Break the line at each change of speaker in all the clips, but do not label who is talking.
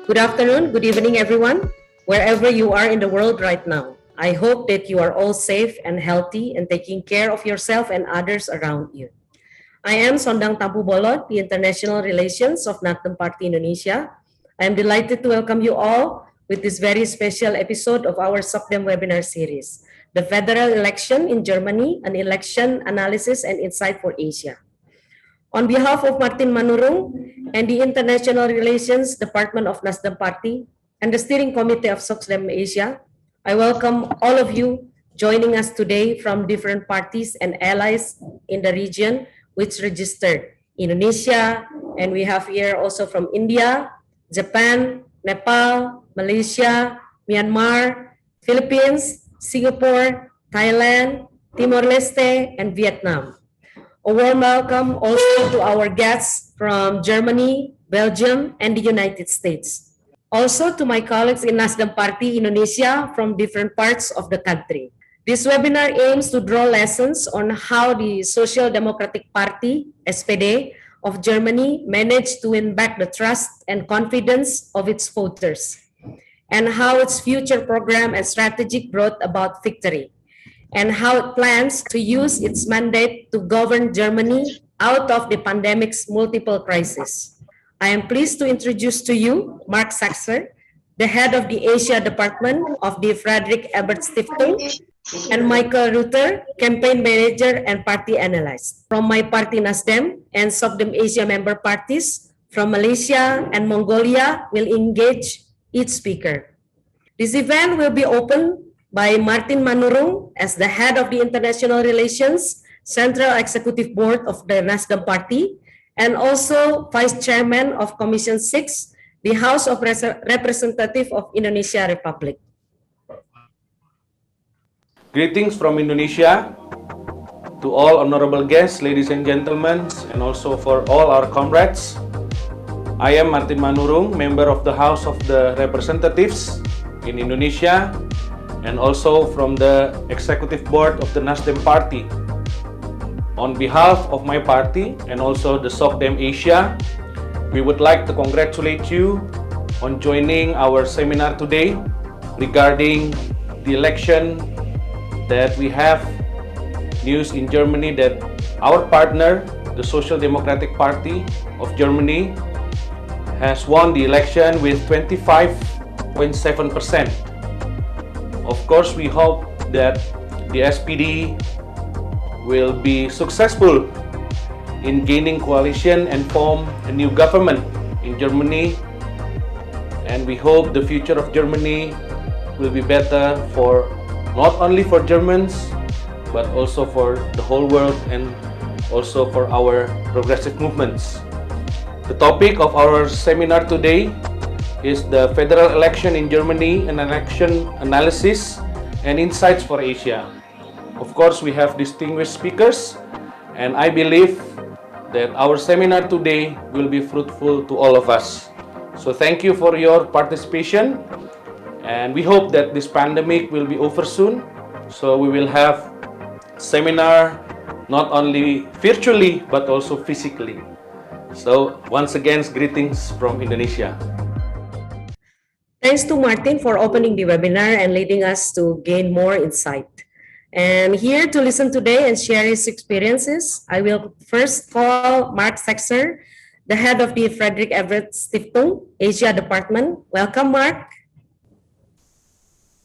Good afternoon, good evening, everyone, wherever you are in the world right now. I hope that you are all safe and healthy and taking care of yourself and others around you. I am Sondang Tampu Bolot, the International Relations of Nasdem Party Indonesia. I am delighted to welcome you all with this very special episode of our SOCDEM webinar series, The Federal Election in Germany, an Election Analysis and Insight for Asia. On behalf of Martin Manurung and the International Relations Department of Nasdem Party and the Steering Committee of SOCDEM Asia, I welcome all of you joining us today from different parties and allies in the region which registered Indonesia, and we have here also from India, Japan, Nepal, Malaysia, Myanmar, Philippines, Singapore, Thailand, Timor-Leste, and Vietnam. A warm welcome also to our guests from Germany, Belgium, and the United States. Also to my colleagues in Nasdem Party Indonesia from different parts of the country. This webinar aims to draw lessons on how the Social Democratic Party, SPD, of Germany managed to win back the trust and confidence of its voters, and how its future program and strategy brought about victory, and how it plans to use its mandate to govern Germany out of the pandemic's multiple crises. I am pleased to introduce to you Mark Saxer, the head of the Asia Department of the Friedrich Ebert Stiftung, and Michael Ruther, campaign manager and party analyst. From my party Nasdem and SOCDEM Asia member parties from Malaysia and Mongolia will engage each speaker. This event will be opened by Martin Manurung as the head of the International Relations Central Executive Board of the Nasdem Party and also Vice Chairman of Commission 6, the House of Representatives of Indonesia Republic.
Greetings from Indonesia to all honorable guests, ladies and gentlemen, and also for all our comrades. I am Martin Manurung, member of the House of the Representatives in Indonesia, and also from the Executive Board of the Nasdem Party. On behalf of my party and also the SOCDEM Asia, we would like to congratulate you on joining our seminar today regarding the election that we have news in Germany that our partner, the Social Democratic Party of Germany, has won the election with 25.7%. Of course, we hope that the SPD will be successful in gaining coalition and form a new government in Germany. And we hope the future of Germany will be better for not only for Germans, but also for the whole world and also for our progressive movements. The topic of our seminar today is the federal election in Germany, an election analysis and insights for Asia. Of course, we have distinguished speakers, and I believe that our seminar today will be fruitful to all of us. So thank you for your participation, and we hope that this pandemic will be over soon, so we will have seminar not only virtually but also physically. So once again, greetings from Indonesia.
Thanks to Martin for opening the webinar and leading us to gain more insight. And here to listen today and share his experiences, I will first call Mark Saxer, the head of the Friedrich Ebert Stiftung Asia Department. Welcome, Mark.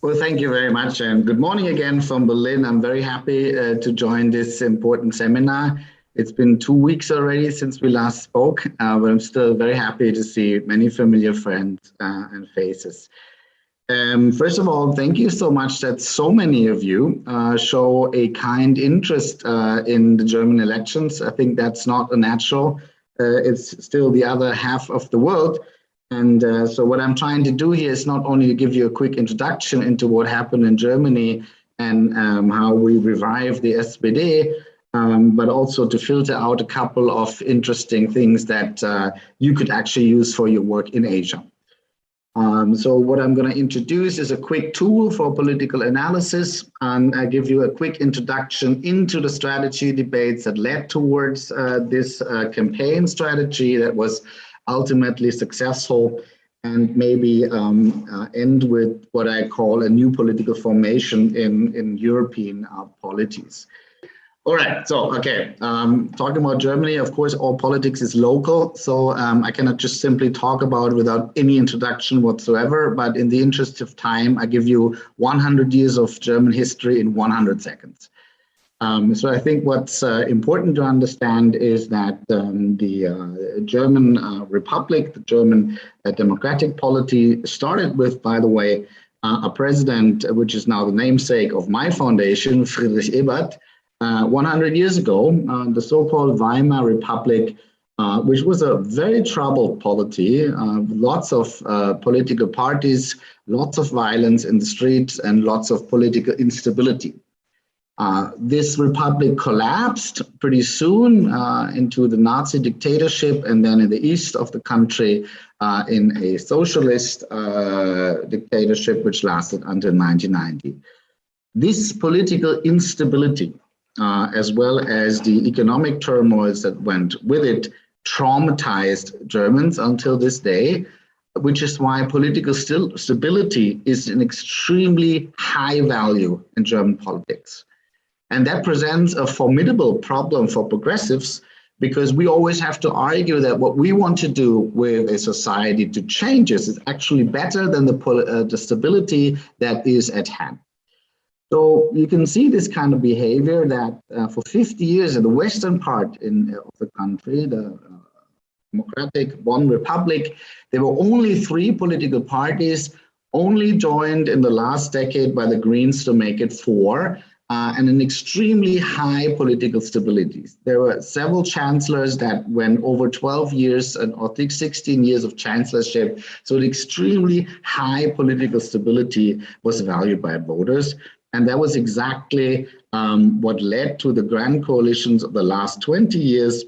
Well, thank you very much, and good morning again from Berlin. I'm very happy to join this important seminar. It's been 2 weeks already since we last spoke, but I'm still very happy to see many familiar friends and faces. First of all, thank you so much that so many of you show a kind interest in the German elections. I think that's not a natural. It's still the other half of the world. And so what I'm trying to do here is not only to give you a quick introduction into what happened in Germany and how we revived the SPD, but also to filter out a couple of interesting things that you could actually use for your work in Asia. So what I'm going to introduce is a quick tool for political analysis, and I give you a quick introduction into the strategy debates that led towards this campaign strategy that was ultimately successful. and maybe end with what I call a new political formation in European polities. All right, so, okay, talking about Germany, of course, all politics is local, so I cannot just simply talk about it without any introduction whatsoever, but in the interest of time, I give you 100 years of German history in 100 seconds. So I think what's important to understand is that the German Republic, the German democratic polity started with, by the way, a president, which is now the namesake of my foundation, Friedrich Ebert, 100 years ago, the so-called Weimar Republic, which was a very troubled polity, lots of political parties, lots of violence in the streets, and lots of political instability. This republic collapsed pretty soon into the Nazi dictatorship, and then in the east of the country in a socialist dictatorship, which lasted until 1990. This political instability, as well as the economic turmoils that went with it, traumatized Germans until this day, which is why political stability is an extremely high value in German politics. And that presents a formidable problem for progressives, because we always have to argue that what we want to do with a society to change is actually better than the stability that is at hand. So you can see this kind of behavior that for 50 years in the western part of the country, the democratic Bonn Republic, there were only 3 political parties, only joined in the last decade by the Greens to make it 4. And an extremely high political stability. There were several chancellors that went over 12 years and I think 16 years of chancellorship. So an extremely high political stability was valued by voters. And that was exactly what led to the grand coalitions of the last 20 years,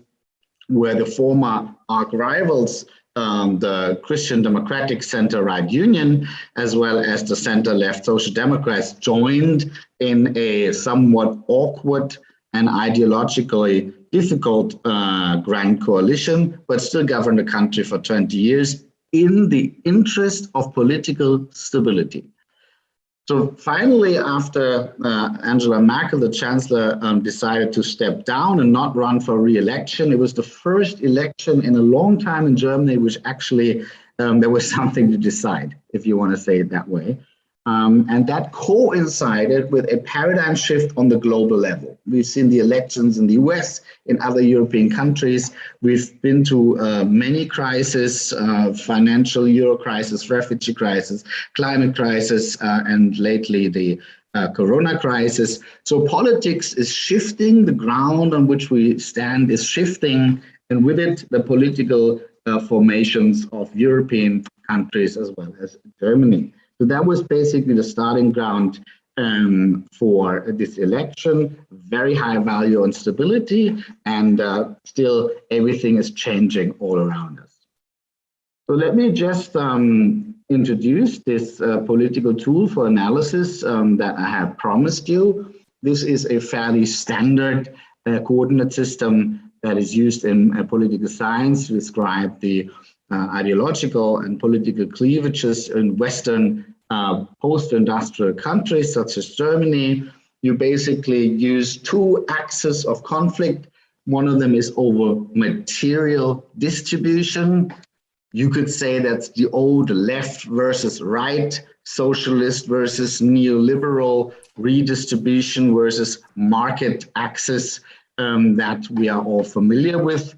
where the former arch-rivals, the Christian Democratic Center-Right Union, as well as the center-left Social Democrats, joined in a somewhat awkward and ideologically difficult grand coalition, but still governed the country for 20 years in the interest of political stability. So finally, after Angela Merkel, the chancellor, decided to step down and not run for re-election, it was the first election in a long time in Germany which actually there was something to decide, if you want to say it that way. And that coincided with a paradigm shift on the global level. We've seen the elections in the US, in other European countries. We've been to many crises, financial euro crisis, refugee crisis, climate crisis, and lately the corona crisis. So politics is shifting, the ground on which we stand is shifting, and with it, the political formations of European countries as well as Germany. So that was basically the starting ground for this election. Very high value on stability, and still everything is changing all around us. So let me just introduce this political tool for analysis that I have promised you. This is a fairly standard coordinate system that is used in political science to describe the ideological and political cleavages in Western post-industrial countries such as Germany. You basically use 2 axes of conflict. One of them is over material distribution. You could say that's the old left versus right, socialist versus neoliberal, redistribution versus market axis that we are all familiar with.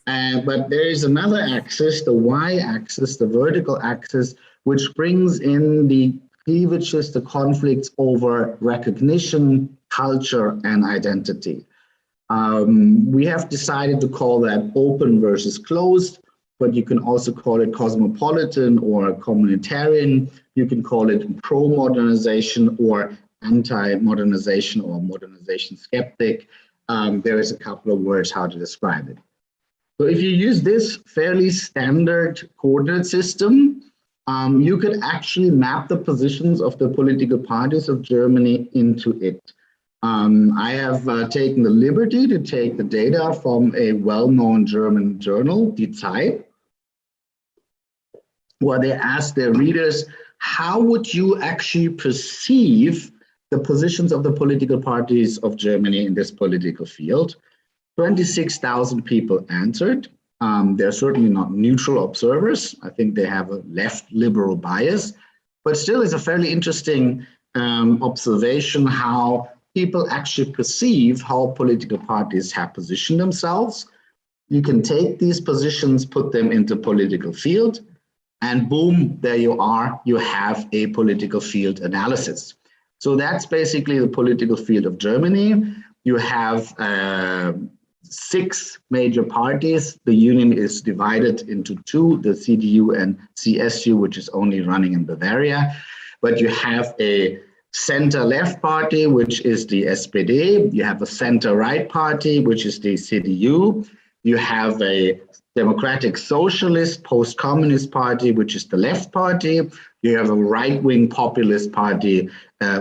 But there is another axis, the y-axis, the vertical axis, which brings in the cleavages, the conflicts over recognition, culture, and identity. We have decided to call that open versus closed, but you can also call it cosmopolitan or communitarian. You can call it pro-modernization or anti-modernization or modernization skeptic. There is a couple of words how to describe it. So if you use this fairly standard coordinate system, you could actually map the positions of the political parties of Germany into it. I have taken the liberty to take the data from a well-known German journal, Die Zeit. where they asked their readers, how would you actually perceive the positions of the political parties of Germany in this political field? 26,000 people answered. They're certainly not neutral observers. I think they have a left liberal bias, but still it's a fairly interesting observation how people actually perceive how political parties have positioned themselves. You can take these positions, put them into political field, and boom, there you are, you have a political field analysis. So that's basically the political field of Germany. You have 6 major parties. The union is divided into 2, the CDU and CSU, which is only running in Bavaria. But you have a center-left party, which is the SPD. You have a center-right party, which is the CDU. You have a democratic socialist post-communist party, which is the left party. You have a right-wing populist party,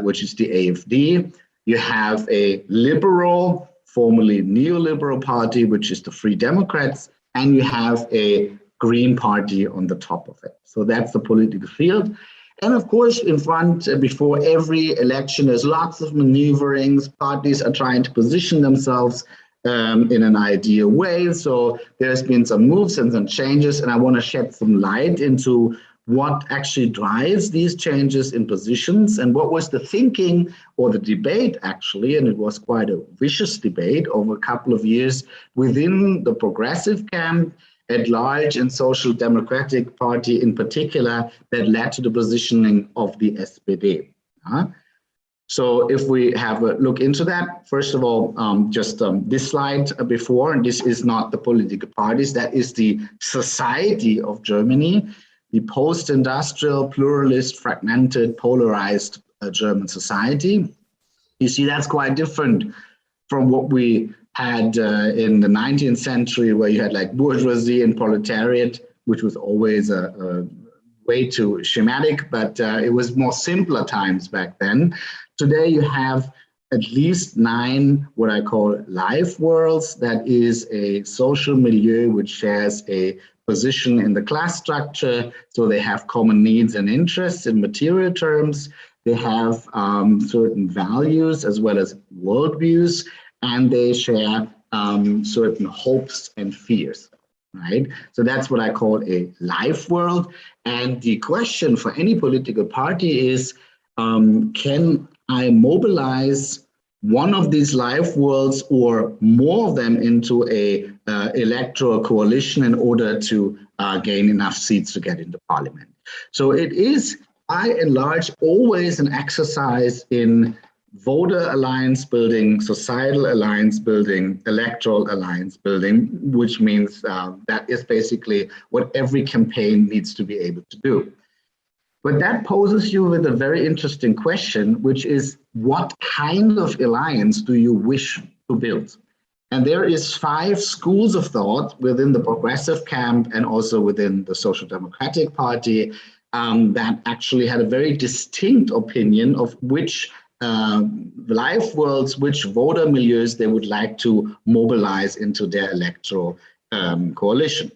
which is the AfD. You have a liberal, formerly neoliberal party, which is the Free Democrats. And you have a green party on the top of it. So that's the political field. And of course, in front, before every election, there's lots of maneuverings. Parties are trying to position themselves in an ideal way. So there's been some moves and some changes, and I want to shed some light into what actually drives these changes in positions and what was the thinking or the debate actually, and it was quite a vicious debate over a couple of years within the progressive camp at large and Social Democratic Party in particular that led to the positioning of the SPD. So if we have a look into that, first of all, this slide before, and this is not the political parties, that is the society of Germany, the post-industrial, pluralist, fragmented, polarized German society. You see, that's quite different from what we had in the 19th century, where you had like bourgeoisie and proletariat, which was always a way too schematic, but it was more simpler times back then. Today you have at least 9 what I call life worlds. That is a social milieu which shares a position in the class structure. So they have common needs and interests in material terms. They have certain values as well as worldviews, and they share certain hopes and fears. Right? So that's what I call a life world. And the question for any political party is, can I mobilize one of these life worlds or more of them into a electoral coalition in order to gain enough seats to get into parliament? So it is, by and large, always an exercise in voter alliance building, societal alliance building, electoral alliance building, which means that is basically what every campaign needs to be able to do. But that poses you with a very interesting question, which is, what kind of alliance do you wish to build? And there is 5 schools of thought within the progressive camp and also within the Social Democratic Party that actually had a very distinct opinion of which life worlds, which voter milieus they would like to mobilize into their electoral coalition.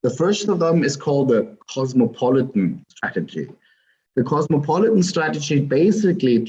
The first of them is called the Cosmopolitan Strategy. The Cosmopolitan Strategy basically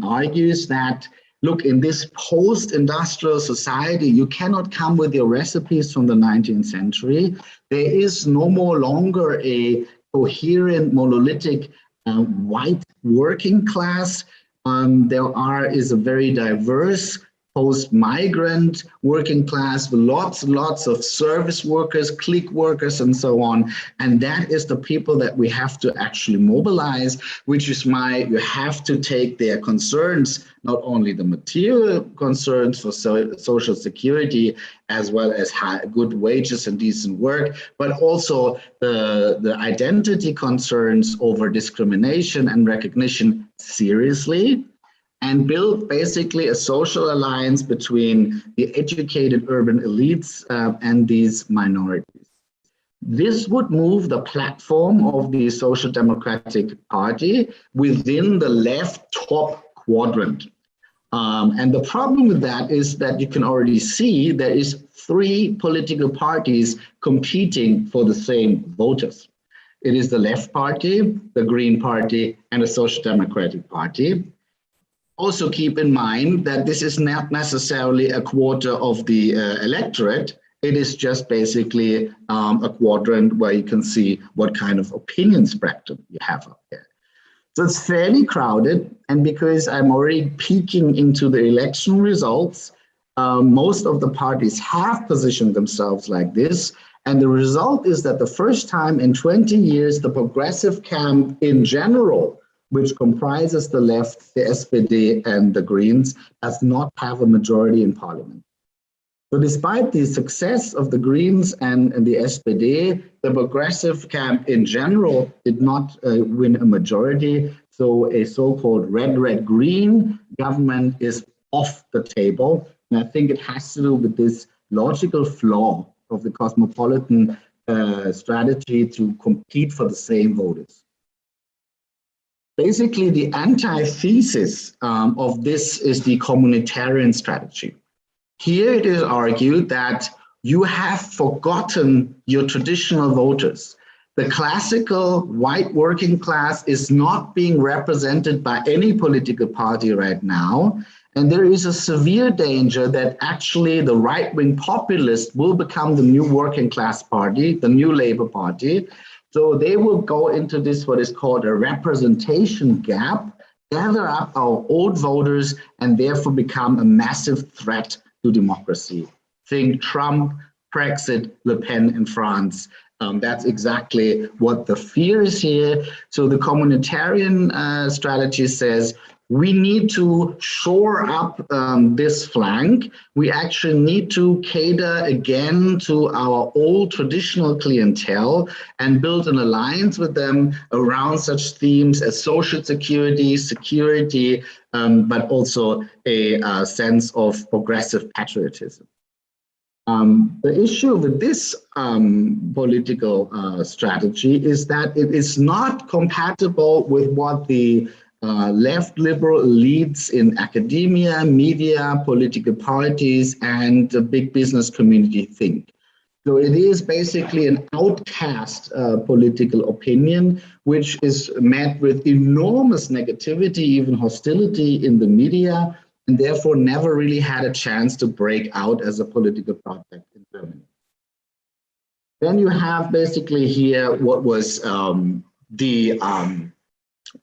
argues that, look, in this post-industrial society, you cannot come with your recipes from the 19th century. There is no more longer a coherent, monolithic white working class. There is a very diverse post-migrant working class with lots and lots of service workers, clique workers, and so on. And that is the people that we have to actually mobilize, which is why you have to take their concerns, not only the material concerns for social security, as well as good wages and decent work, but also the identity concerns over discrimination and recognition seriously, and build basically a social alliance between the educated urban elites and these minorities. This would move the platform of the Social Democratic Party within the left top quadrant. And the problem with that is that you can already see there is 3 political parties competing for the same voters. It is the Left Party, the Green Party, and the Social Democratic Party. Also keep in mind that this is not necessarily a quarter of the electorate. It is just basically a quadrant where you can see what kind of opinion spectrum you have up there. So it's fairly crowded, and because I'm already peeking into the election results, most of the parties have positioned themselves like this, and the result is that the first time in 20 years, the progressive camp in general, which comprises the left, the SPD, and the Greens, does not have a majority in parliament. So despite the success of the Greens and the SPD, the progressive camp in general did not win a majority. So a so-called red-red-green government is off the table. And I think it has to do with this logical flaw of the cosmopolitan strategy to compete for the same voters. Basically, the antithesis of this is the communitarian strategy. Here it is argued that you have forgotten your traditional voters. The classical white working class is not being represented by any political party right now. And there is a severe danger that actually the right-wing populist will become the new working class party, the new Labour Party. So they will go into this, what is called a representation gap, gather up our old voters, and therefore become a massive threat to democracy. Think Trump, Brexit, Le Pen in France. That's exactly what the fear is here. So the communitarian strategy says we need to shore up this flank. We actually need to cater again to our old traditional clientele and build an alliance with them around such themes as social security, but also a sense of progressive patriotism. The issue with this political strategy is that it is not compatible with what the left liberal elites in academia, media, political parties, and the big business community think. So it is basically an outcast political opinion, which is met with enormous negativity, even hostility in the media, and therefore never really had a chance to break out as a political project in Germany. Then you have basically here what was the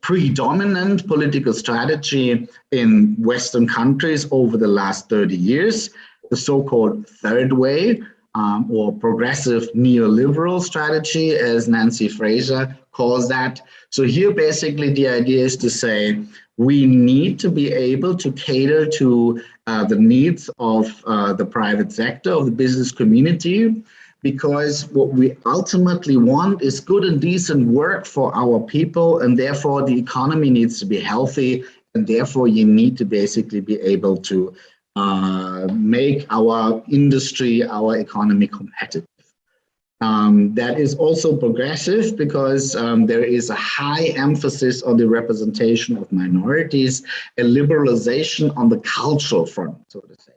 predominant political strategy in Western countries over the last 30 years, the so-called third way, or progressive neoliberal strategy, as Nancy Fraser calls that. So here basically the idea is to say we need to be able to cater to the needs of the private sector, of the business community, because what we ultimately want is good and decent work for our people, and therefore the economy needs to be healthy, and therefore you need to basically be able to make our industry, our economy competitive. That is also progressive because there is a high emphasis on the representation of minorities, a liberalization on the cultural front, so to say.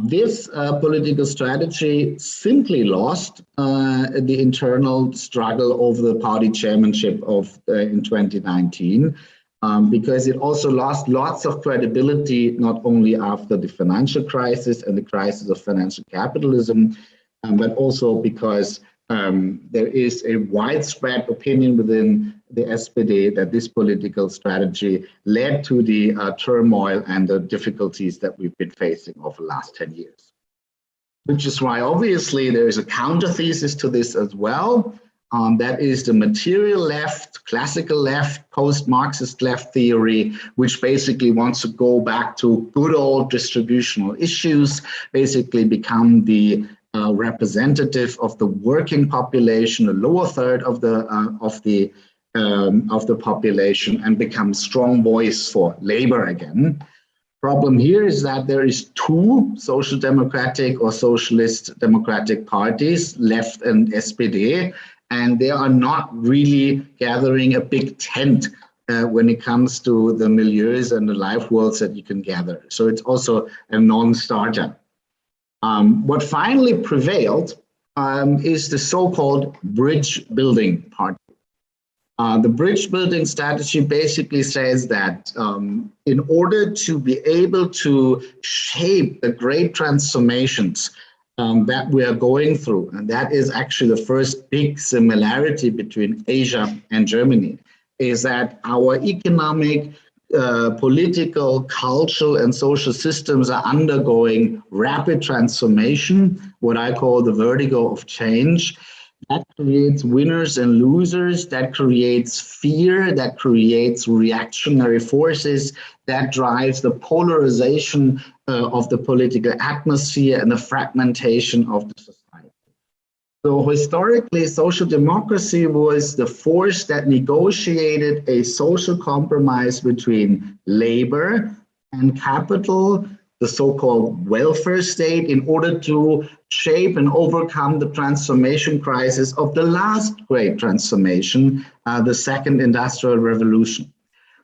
This political strategy simply lost the internal struggle over the party chairmanship of in 2019. Because it also lost lots of credibility, not only after the financial crisis and the crisis of financial capitalism, but also because there is a widespread opinion within the SPD that this political strategy led to the turmoil and the difficulties that we've been facing over the last 10 years. Which is why obviously there is a counter thesis to this as well. That is the material left, classical left, post-Marxist left theory, which basically wants to go back to good old distributional issues, basically become the representative of the working population, the lower third of the population, and become strong voice for labor again. Problem here is that there is two social democratic or socialist democratic parties, left and SPD, and they are not really gathering a big tent when it comes to the milieus and the life worlds that you can gather. So it's also a non-starter. What finally prevailed is the so-called bridge building party. The bridge building strategy basically says that in order to be able to shape the great transformations that we are going through, and that is actually the first big similarity between Asia and Germany, is that our economic, political, cultural, and social systems are undergoing rapid transformation, what I call the vertigo of change. That creates winners and losers, that creates fear, that creates reactionary forces, that drives the polarization of the political atmosphere and the fragmentation of the society. So historically, social democracy was the force that negotiated a social compromise between labor and capital, the so-called welfare state, in order to shape and overcome the transformation crisis of the last great transformation, the second industrial revolution.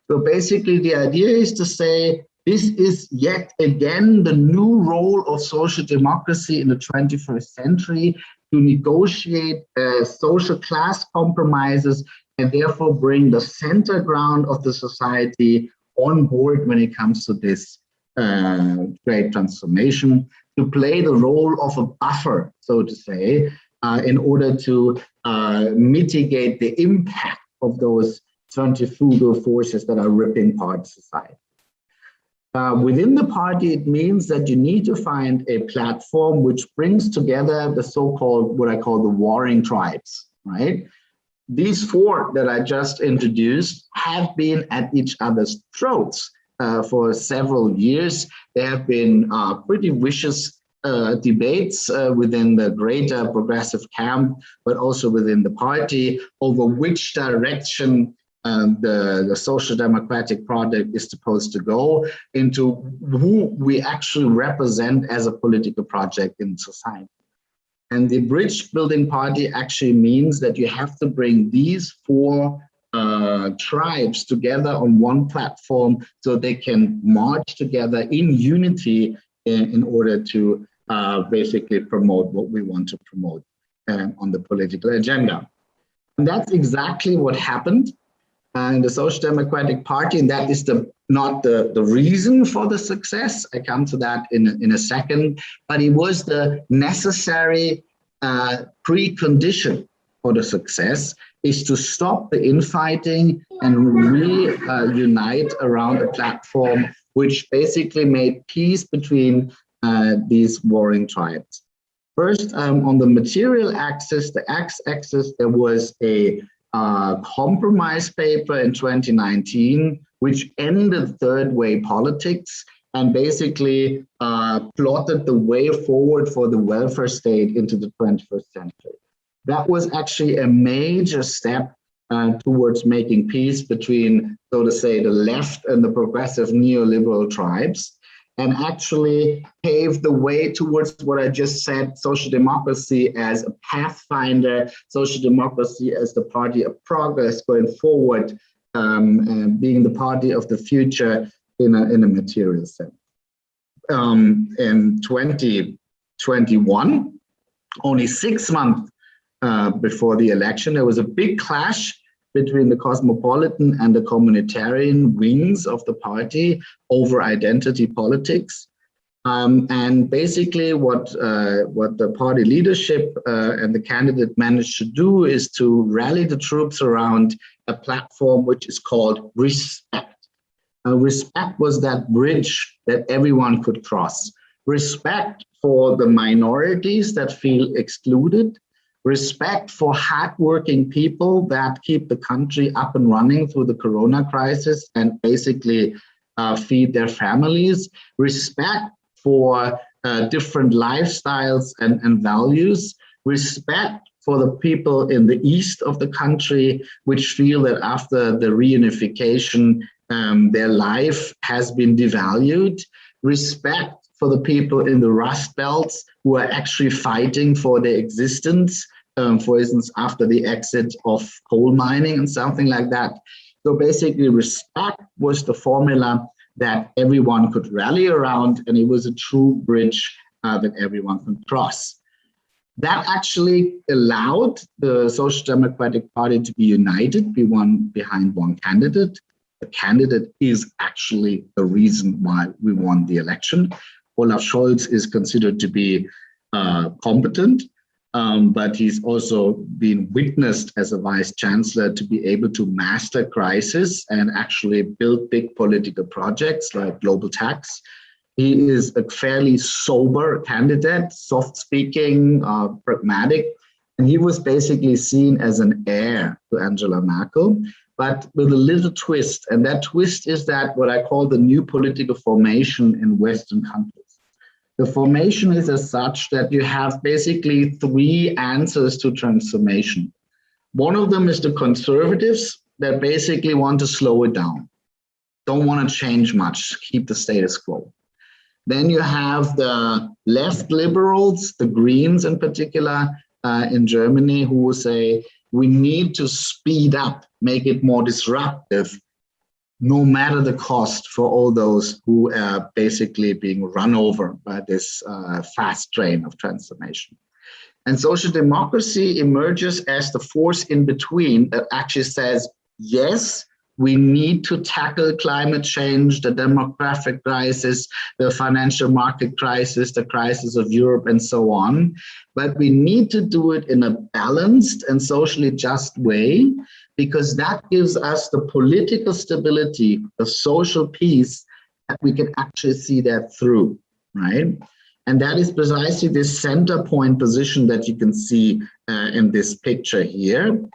So basically the idea is to say, this is yet again the new role of social democracy in the 21st century, to negotiate social class compromises and therefore bring the center ground of the society on board when it comes to this great transformation, to play the role of a buffer, so to say, in order to mitigate the impact of those centrifugal forces that are ripping apart society. Within the party, it means that you need to find a platform which brings together the so-called, what I call the warring tribes, right? These four that I just introduced have been at each other's throats for several years. There have been pretty vicious debates within the greater progressive camp, but also within the party over which direction the social democratic project is supposed to go, into who we actually represent as a political project in society. And the bridge building party actually means that you have to bring these four tribes together on one platform so they can march together in unity in order to basically promote what we want to promote on the political agenda. And that's exactly what happened in the Social Democratic Party, and that is not the reason for the success. I come to that in a second, but it was the necessary precondition for the success, is to stop the infighting and reunite around a platform which basically made peace between these warring tribes. First, on the material axis, the x-axis, there was a compromise paper in 2019, which ended third way politics and basically plotted the way forward for the welfare state into the 21st century. That was actually a major step towards making peace between, so to say, the left and the progressive neoliberal tribes, and actually paved the way towards what I just said, social democracy as a pathfinder, social democracy as the party of progress going forward, and being the party of the future in a material sense. In 2021, only 6 months before the election, there was a big clash between the Cosmopolitan and the Communiitarian wings of the party over identity politics. And basically what the party leadership and the candidate managed to do is to rally the troops around a platform which is called respect. Respect was that bridge that everyone could cross. Respect for the minorities that feel excluded. Respect for hardworking people that keep the country up and running through the corona crisis and basically feed their families. Respect for different lifestyles and values. Respect for the people in the east of the country, which feel that after the reunification, their life has been devalued. Respect for the people in the Rust Belts who are actually fighting for their existence, for instance, after the exit of coal mining and something like that. So basically, respect was the formula that everyone could rally around, and it was a true bridge that everyone could cross. That actually allowed the Social Democratic Party to be united, behind one candidate. The candidate is actually the reason why we won the election. Olaf Scholz is considered to be competent, but he's also been witnessed as a vice chancellor to be able to master crisis and actually build big political projects like global tax. He is a fairly sober candidate, soft-speaking, pragmatic, and he was basically seen as an heir to Angela Merkel, but with a little twist. And that twist is that what I call the new political formation in Western countries. The formation is as such that you have basically three answers to transformation. One of them is the conservatives that basically want to slow it down, don't want to change much, keep the status quo. Then you have the left liberals, the Greens in particular, in Germany, who will say, we need to speed up, make it more disruptive, no matter the cost for all those who are basically being run over by this fast train of transformation. And social democracy emerges as the force in between that actually says, yes, we need to tackle climate change, the demographic crisis, the financial market crisis, the crisis of Europe, and so on. But we need to do it in a balanced and socially just way, because that gives us the political stability, the social peace, that we can actually see that through, right? And that is precisely this center point position that you can see in this picture here.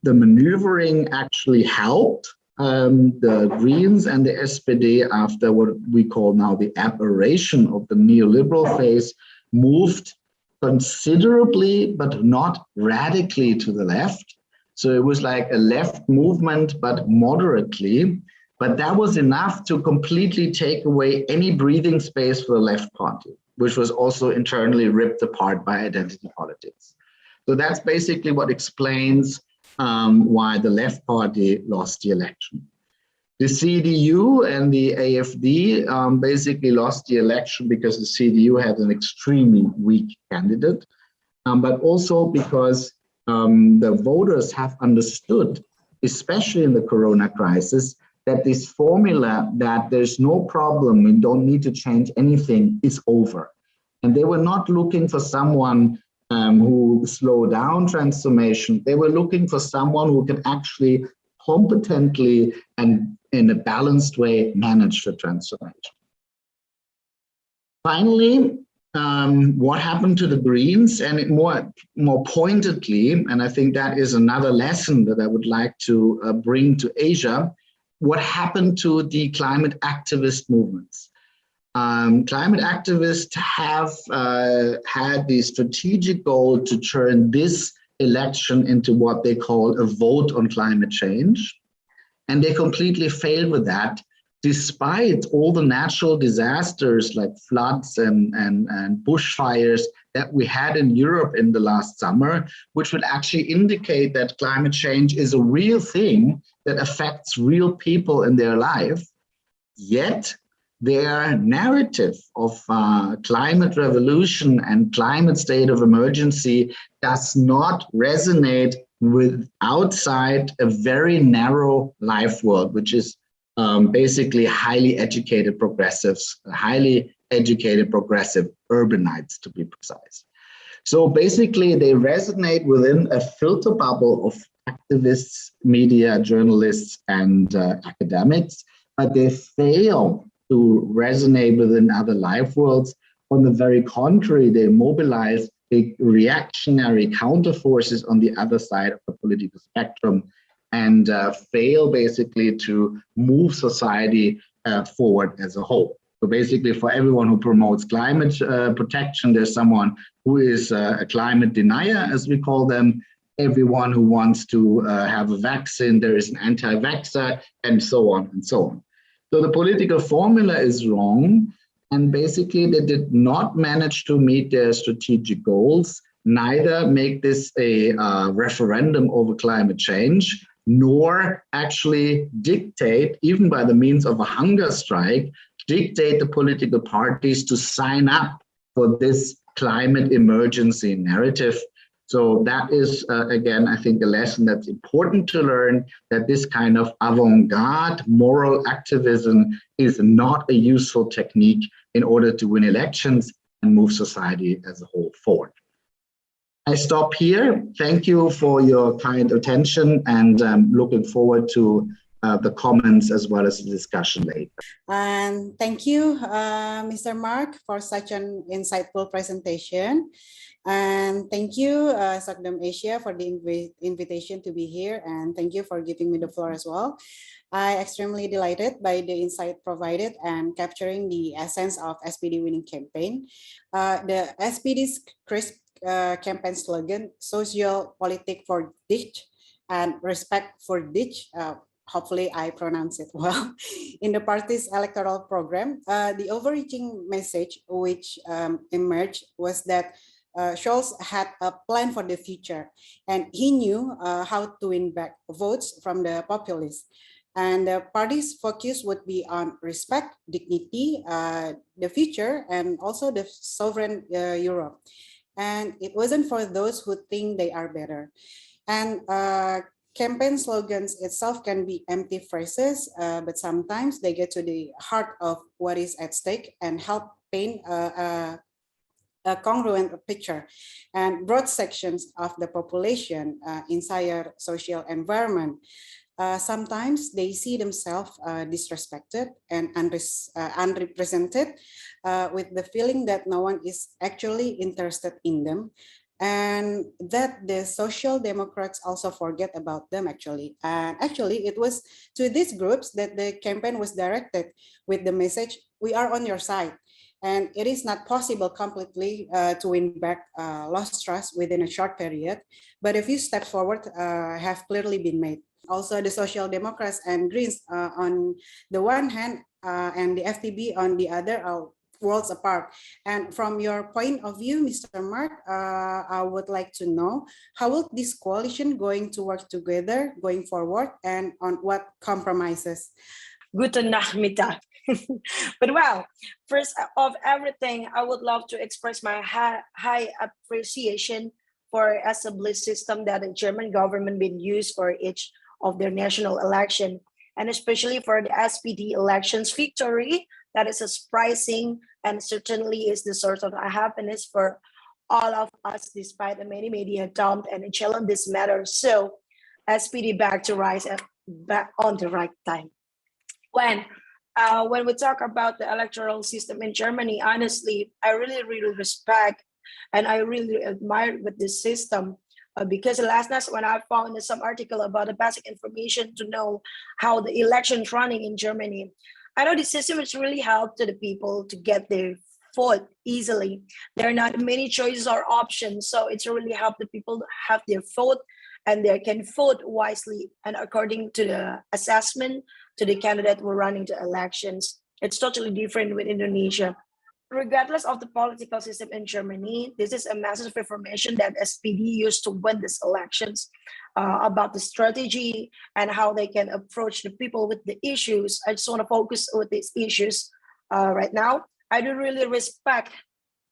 The maneuvering actually helped the Greens and the SPD, after what we call now the aberration of the neoliberal phase, moved considerably, but not radically to the left. So it was like a left movement, but moderately. But that was enough to completely take away any breathing space for the left party, which was also internally ripped apart by identity politics. So that's basically what explains why the left party lost the election. The CDU and the AfD basically lost the election because the CDU had an extremely weak candidate, but also because the voters have understood, especially in the Corona crisis, that this formula that there's no problem, we don't need to change anything, is over. And they were not looking for someone who slow down transformation. They were looking for someone who can actually competently and in a balanced way manage the transformation. Finally, what happened to the Greens, and more pointedly, and I think that is another lesson that I would like to bring to Asia, what happened to the climate activist movements? Climate activists have had the strategic goal to turn this election into what they call a vote on climate change. And they completely failed with that, despite all the natural disasters like floods and bushfires that we had in Europe in the last summer, which would actually indicate that climate change is a real thing that affects real people in their life. Yet, their narrative of climate revolution and climate state of emergency does not resonate with outside a very narrow life world, which is basically highly educated progressives, highly educated progressive urbanites, to be precise. So basically they resonate within a filter bubble of activists, media, journalists, and academics, but they fail to resonate within other life worlds. On the very contrary, they mobilize big reactionary counterforces on the other side of the political spectrum and fail basically to move society forward as a whole. So basically for everyone who promotes climate protection, there's someone who is a climate denier, as we call them. Everyone who wants to have a vaccine, there is an anti-vaxxer, and so on and so on. So the political formula is wrong, and basically they did not manage to meet their strategic goals, neither make this a referendum over climate change, nor actually dictate, even by the means of a hunger strike, dictate the political parties to sign up for this climate emergency narrative. So that is, again, I think a lesson that's important to learn, that this kind of avant-garde moral activism is not a useful technique in order to win elections and move society as a whole forward. I stop here. Thank you for your kind attention, and looking forward to the comments as well as the discussion later.
And thank you, Mr. Mark, for such an insightful presentation. And thank you, SOCDEM Asia, for the invitation to be here. And thank you for giving me the floor as well. I'm extremely delighted by the insight provided and capturing the essence of SPD winning campaign. The SPD's crisp campaign slogan, social politic for ditch and respect for ditch. Hopefully I pronounce it well. In the party's electoral program, the overreaching message which emerged was that Scholz had a plan for the future, and he knew how to win back votes from the populace. And the party's focus would be on respect, dignity, the future, and also the sovereign Europe. And it wasn't for those who think they are better. And campaign slogans itself can be empty phrases, but sometimes they get to the heart of what is at stake and help paint a congruent picture and broad sections of the population entire social environment. Sometimes they see themselves disrespected and unrepresented, with the feeling that no one is actually interested in them, and that the social democrats also forget about them actually. And actually it was to these groups that the campaign was directed, with the message, we are on your side. And it is not possible completely to win back lost trust within a short period, but a few steps forward have clearly been made. Also, the Social Democrats and Greens on the one hand and the FTB on the other are worlds apart. And from your point of view, Mr. Mark, I would like to know, how will this coalition going to work together going forward, and on what compromises?
Guten Nachmittag. But well, first of everything, I would love to express my high appreciation for established system that the German government been used for each of their national election, and especially for the SPD elections victory. That is a surprising and certainly is the source of happiness for all of us, despite the many media dumped and challenge this matter. So SPD back to rise and back on the right time. When we talk about the electoral system in Germany, honestly, I really respect and I really admire with this system, because last night when I found some article about the basic information to know how the election's running in Germany, I know the system has really helped to the people to get their vote easily. There are not many choices or options, so it's really helped the people to have their vote and they can vote wisely and according to the assessment to the candidate who are running the elections. It's totally different with Indonesia. Regardless of the political system in Germany, this is a massive information that SPD used to win these elections, about the strategy and how they can approach the people with the issues. I just want to focus with these issues right now. I do really respect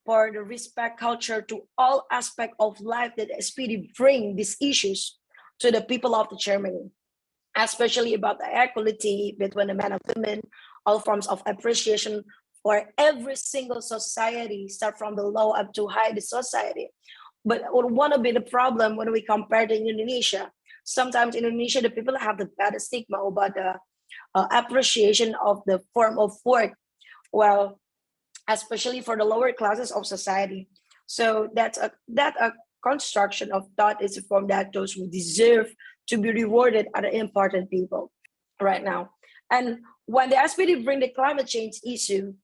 for the respect culture to all aspects of life that SPD bring these issues to the people of the Germany, especially about the equality between the men and women, all forms of appreciation for every single society, start from the low up to high the society. But one of the problem when we compare to Indonesia, sometimes in Indonesia, the people have the bad stigma about the appreciation of the form of work, well, especially for the lower classes of society. So that a construction of thought is from that those who deserve to be rewarded are the important people right now. And when the SPD bring the climate change issue,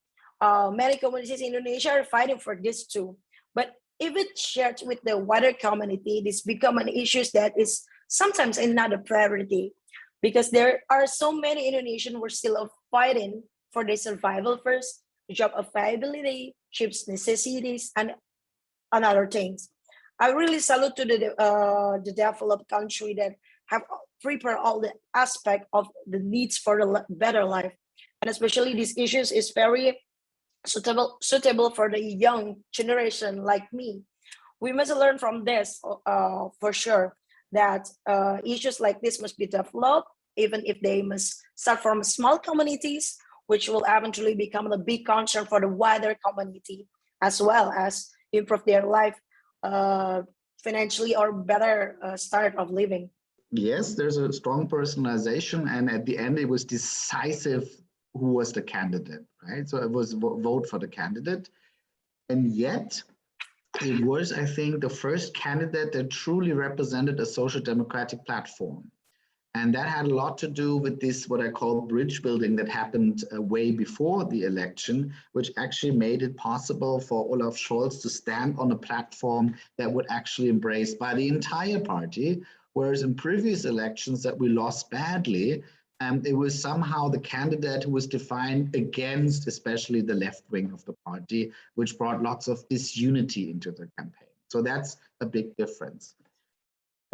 many communities in Indonesia are fighting for this too. But if it's shared with the wider community, this become an issue that is sometimes not a priority, because there are so many Indonesians who are still fighting for their survival first, job availability, chips necessities, and other things. I really salute to the developed country that have prepared all the aspect of the needs for the better life, and especially these issues is very suitable for the young generation like me. We must learn from this for sure, that issues like this must be developed, even if they must start from small communities, which will eventually become a big concern for the wider community, as well as improve their life financially or better start of living.
Yes, there's a strong personalization, and at the end, it was decisive who was the candidate, right? So it was vote for the candidate, and yet it was, I think, the first candidate that truly represented a social democratic platform. And that had a lot to do with this, what I call bridge building that happened way before the election, which actually made it possible for Olaf Scholz to stand on a platform that would actually embraced by the entire party. Whereas in previous elections that we lost badly, it was somehow the candidate who was defined against, especially the left wing of the party, which brought lots of disunity into the campaign. So that's a big difference.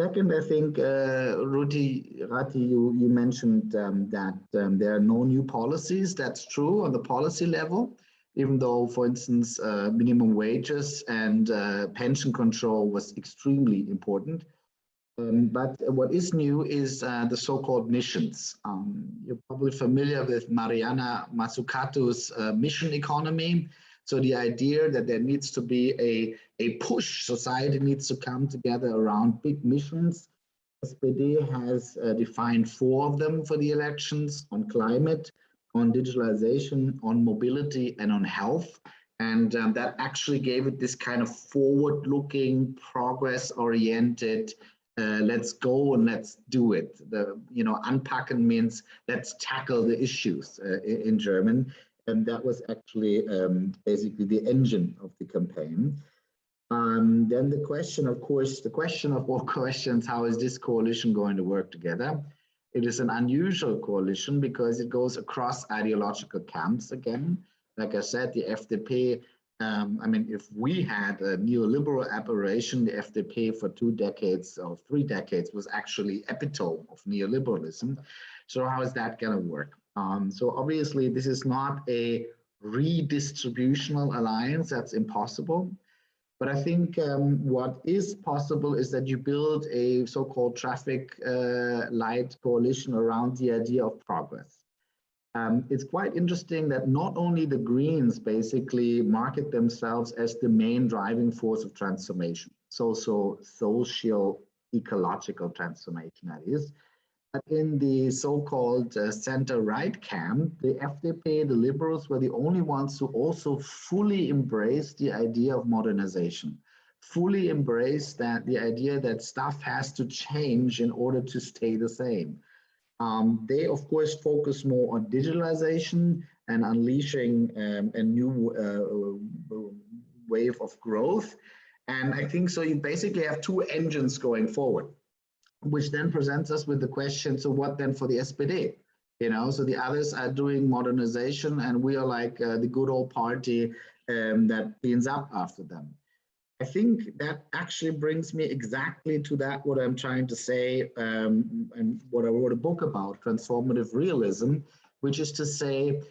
Second, I think, Rati, you mentioned that there are no new policies. That's true on the policy level, even though, for instance, minimum wages and pension control was extremely important. But what is new is the so-called missions. You're probably familiar with Mariana Mazzucato's mission economy. So the idea that there needs to be a push, society needs to come together around big missions. SPD has defined 4 of them for the elections: on climate, on digitalization, on mobility, and on health. And that actually gave it this kind of forward-looking, progress-oriented, let's go and let's do it. Anpacken means let's tackle the issues in German. And that was actually basically the engine of the campaign. Then the question, of course, the question of all questions, how is this coalition going to work together? It is an unusual coalition because it goes across ideological camps again. Like I said, the FDP, if we had a neoliberal aberration, the FDP for 2 decades or 3 decades was actually epitome of neoliberalism. So how is that going to work? So obviously, this is not a redistributional alliance. That's impossible. But I think what is possible is that you build a so-called traffic light coalition around the idea of progress. It's quite interesting that not only the Greens basically market themselves as the main driving force of transformation, social, ecological transformation, that is, but in the so-called center-right camp, the FDP, the liberals, were the only ones who also fully embraced the idea of modernization, fully embraced the idea that stuff has to change in order to stay the same. They, of course, focus more on digitalization and unleashing a new wave of growth. And I think so you basically have 2 engines going forward, which then presents us with the question, so what then for the SPD? So the others are doing modernization and we are like the good old party that cleans up after them. I think that actually brings me exactly to that, what I'm trying to say, and what I wrote a book about, transformative realism, which is to say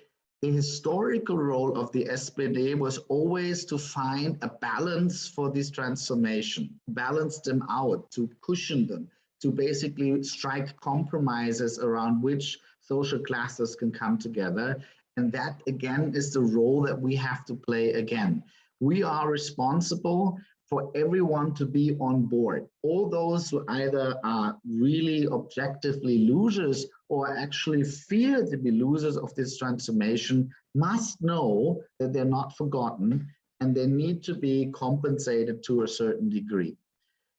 the historical role of the SPD was always to find a balance for this transformation, balance them out, to cushion them, to basically strike compromises around which social classes can come together. And that, again, is the role that we have to play again. We are responsible for everyone to be on board. All those who either are really objectively losers or actually fear to be losers of this transformation must know that they're not forgotten and they need to be compensated to a certain degree.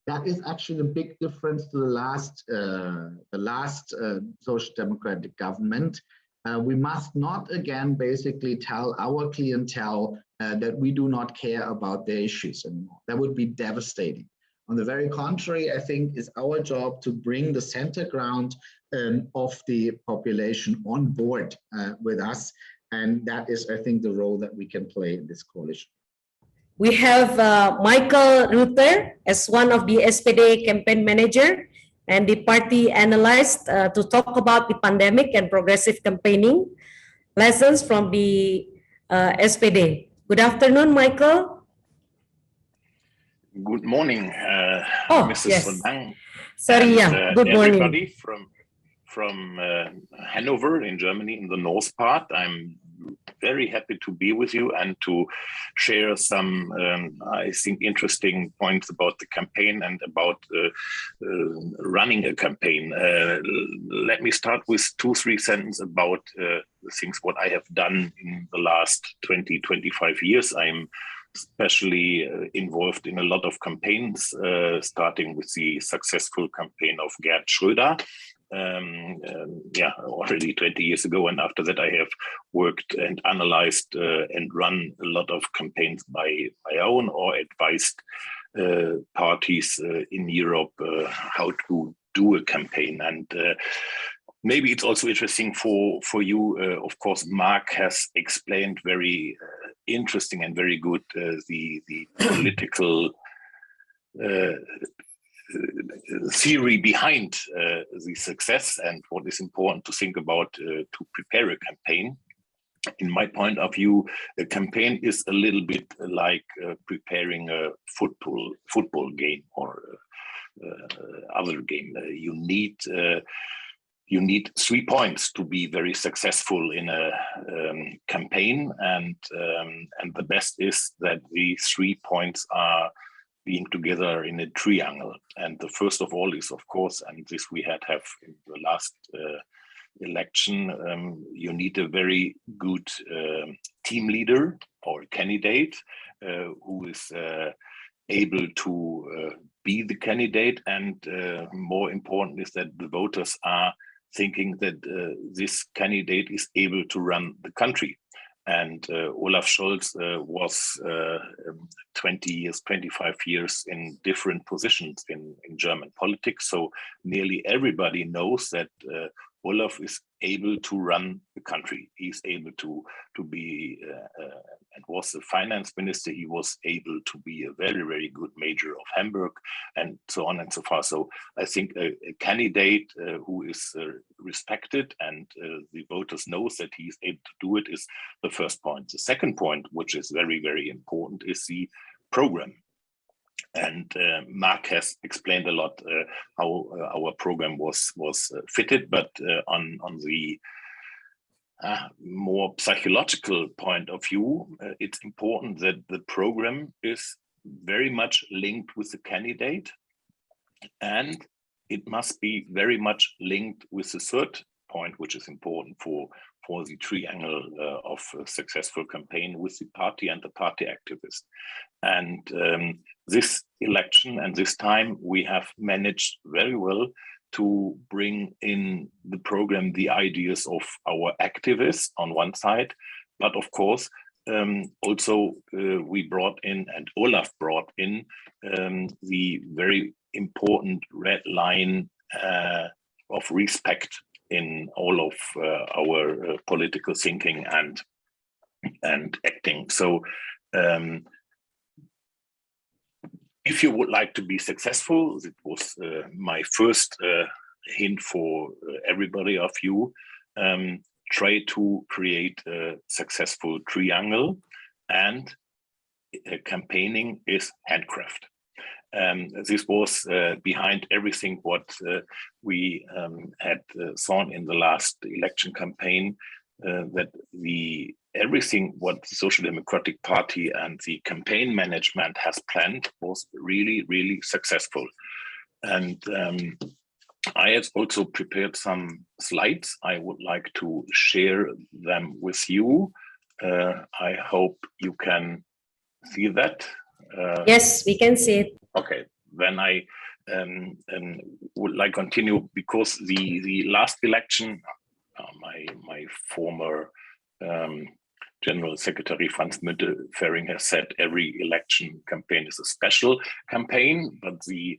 That is actually a big difference to the last social democratic government. We must not again basically tell our clientele that we do not care about their issues anymore. That would be devastating. On the very contrary, I think it's our job to bring the center ground of the population on board with us. And that is, I think, the role that we can play in this coalition.
We have Michael Ruther as one of the SPD campaign manager and the party analyst to talk about the pandemic and progressive campaigning, lessons from the SPD. Good afternoon, Michael.
Good morning,
Oh,
Mrs.
yes.
Sondang.
Sorry,
and,
yeah. Good morning.
Everybody from Hanover in Germany, in the north part. I'm very happy to be with you and to share some, I think, interesting points about the campaign and about running a campaign. Let me start with 2-3 sentences about the things what I have done in the last 20-25 years. I'm especially involved in a lot of campaigns, starting with the successful campaign of Gerd Schröder, already 20 years ago. And after that, I have worked and analyzed and run a lot of campaigns by my own, or advised parties in Europe how to do a campaign. And maybe it's also interesting for you. Of course, Mark has explained very interesting and very good the political theory behind the success and what is important to think about to prepare a campaign. In my point of view, a campaign is a little bit like preparing a football game or other game. You need 3 points to be very successful in a campaign, and the best is that the 3 points are being together in a triangle. And the first of all is, of course, and this we have in the last election, you need a very good team leader or candidate who is able to be the candidate, and more important is that the voters are thinking that this candidate is able to run the country. And Olaf Scholz was 25 years in different positions in German politics. So nearly everybody knows that Olaf is able to run the country. He's able to be, and was the finance minister. He was able to be a very, very good mayor of Hamburg, and so on and so far. So I think a candidate who is respected and the voters knows that he's able to do it is the first point. The second point, which is very, very important, is the program. And Mark has explained a lot how our program was fitted, but on the more psychological point of view, it's important that the program is very much linked with the candidate, and it must be very much linked with the third point, which is important for the triangle of a successful campaign, with the party and the party activist. And this election and this time, we have managed very well to bring in the program the ideas of our activists on one side, but of course, also we brought in, and Olaf brought in, the very important red line of respect in all of our political thinking and acting. So if you would like to be successful, it was my first hint for everybody of you, try to create a successful triangle, and campaigning is handcraft. This was behind everything what we had seen in the last election campaign, that everything what the Social Democratic Party and the campaign management has planned was really, really successful. And I have also prepared some slides. I would like to share them with you. I hope you can see that.
Yes, we can see it.
Okay, then I would like to continue, because the last election, my former General Secretary Franz Müntefering has said every election campaign is a special campaign, but the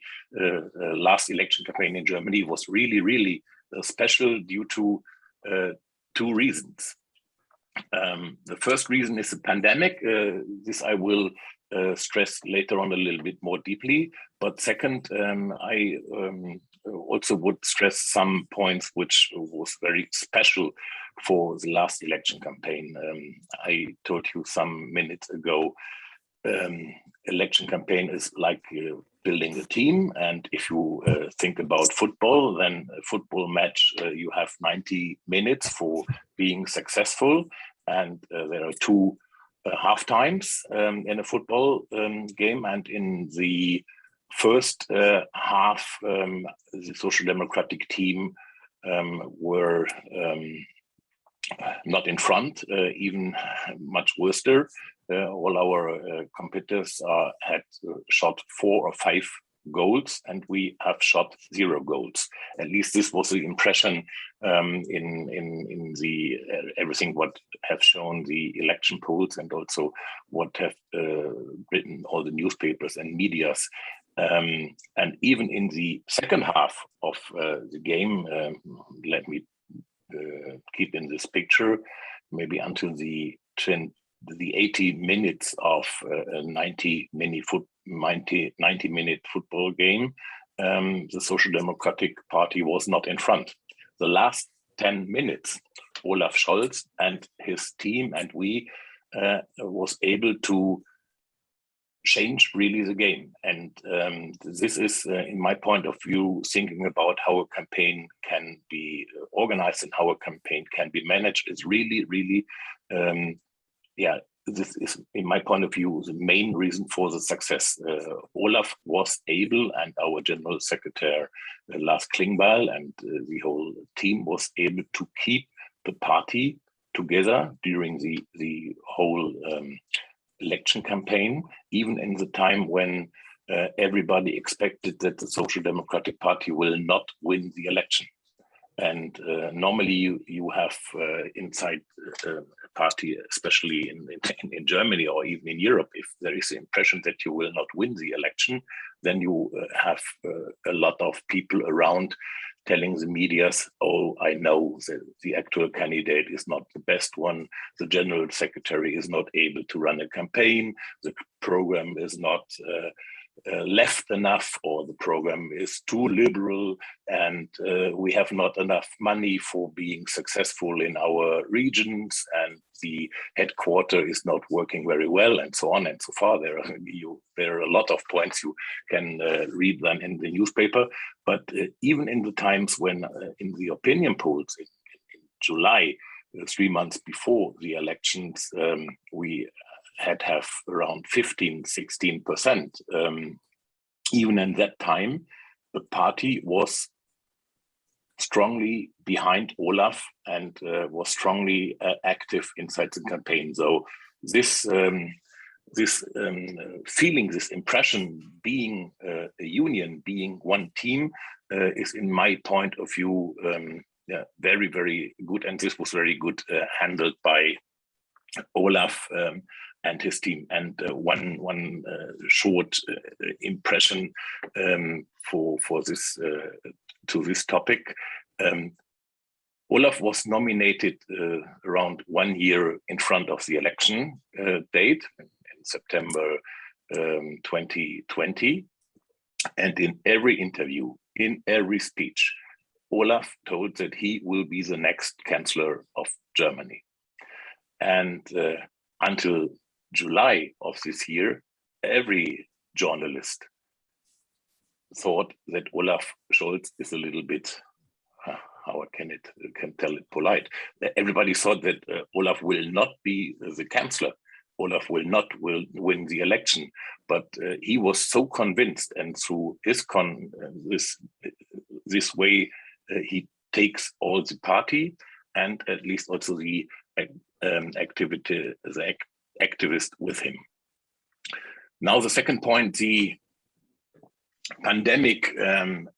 last election campaign in Germany was really, really special due to 2 reasons. The first reason is the pandemic. This I will stress later on a little bit more deeply. But second, I also would stress some points which was very special for the last election campaign. I told you some minutes ago, election campaign is like building a team, and if you think about football, then a football match, you have 90 minutes for being successful, and there are two half times in a football game, and in the first half, the Social Democratic team were not in front, even much worse. All our competitors had shot 4 or 5 goals, and we have shot 0 goals. At least this was the impression in the everything what have shown the election polls, and also what have written all the newspapers and medias. And even in the second half of the game, let me keep in this picture, maybe until the 80 minutes of a 90-minute football game, the Social Democratic Party was not in front. The last 10 minutes, Olaf Scholz and his team and we was able to change really the game. And this is, in my point of view, thinking about how a campaign can be organized and how a campaign can be managed is really, really, this is, in my point of view, the main reason for the success. Olaf was able, and our General Secretary, Lars Klingbeil, and the whole team was able to keep the party together during the whole election campaign, even in the time when everybody expected that the Social Democratic Party will not win the election. And normally you have inside a party, especially in Germany or even in Europe, if there is the impression that you will not win the election, then you have a lot of people around telling the medias, oh, I know that the actual candidate is not the best one, the general secretary is not able to run a campaign, the program is not left enough, or the program is too liberal, and we have not enough money for being successful in our regions, and the headquarter is not working very well, and so on and so far. There are a lot of points you can read them in the newspaper. But even in the times when in the opinion polls in July, 3 months before the elections, we have around 15-16%. Even in that time, the party was strongly behind Olaf and was strongly active inside the campaign. So this feeling, this impression, being a union, being one team, is, in my point of view, very, very good. And this was very good handled by Olaf and his team. And one short impression for this to this topic. Olaf was nominated around 1 year in front of the election date in September 2020. And in every interview, in every speech, Olaf told that he will be the next Chancellor of Germany. And until July of this year, every journalist thought that Olaf Scholz is a little bit, how I can tell it polite. Everybody thought that Olaf will not be the Chancellor. Olaf will not win the election, but he was so convinced, and through his this way he takes all the party and at least also the activist with him. Now the second point, the pandemic and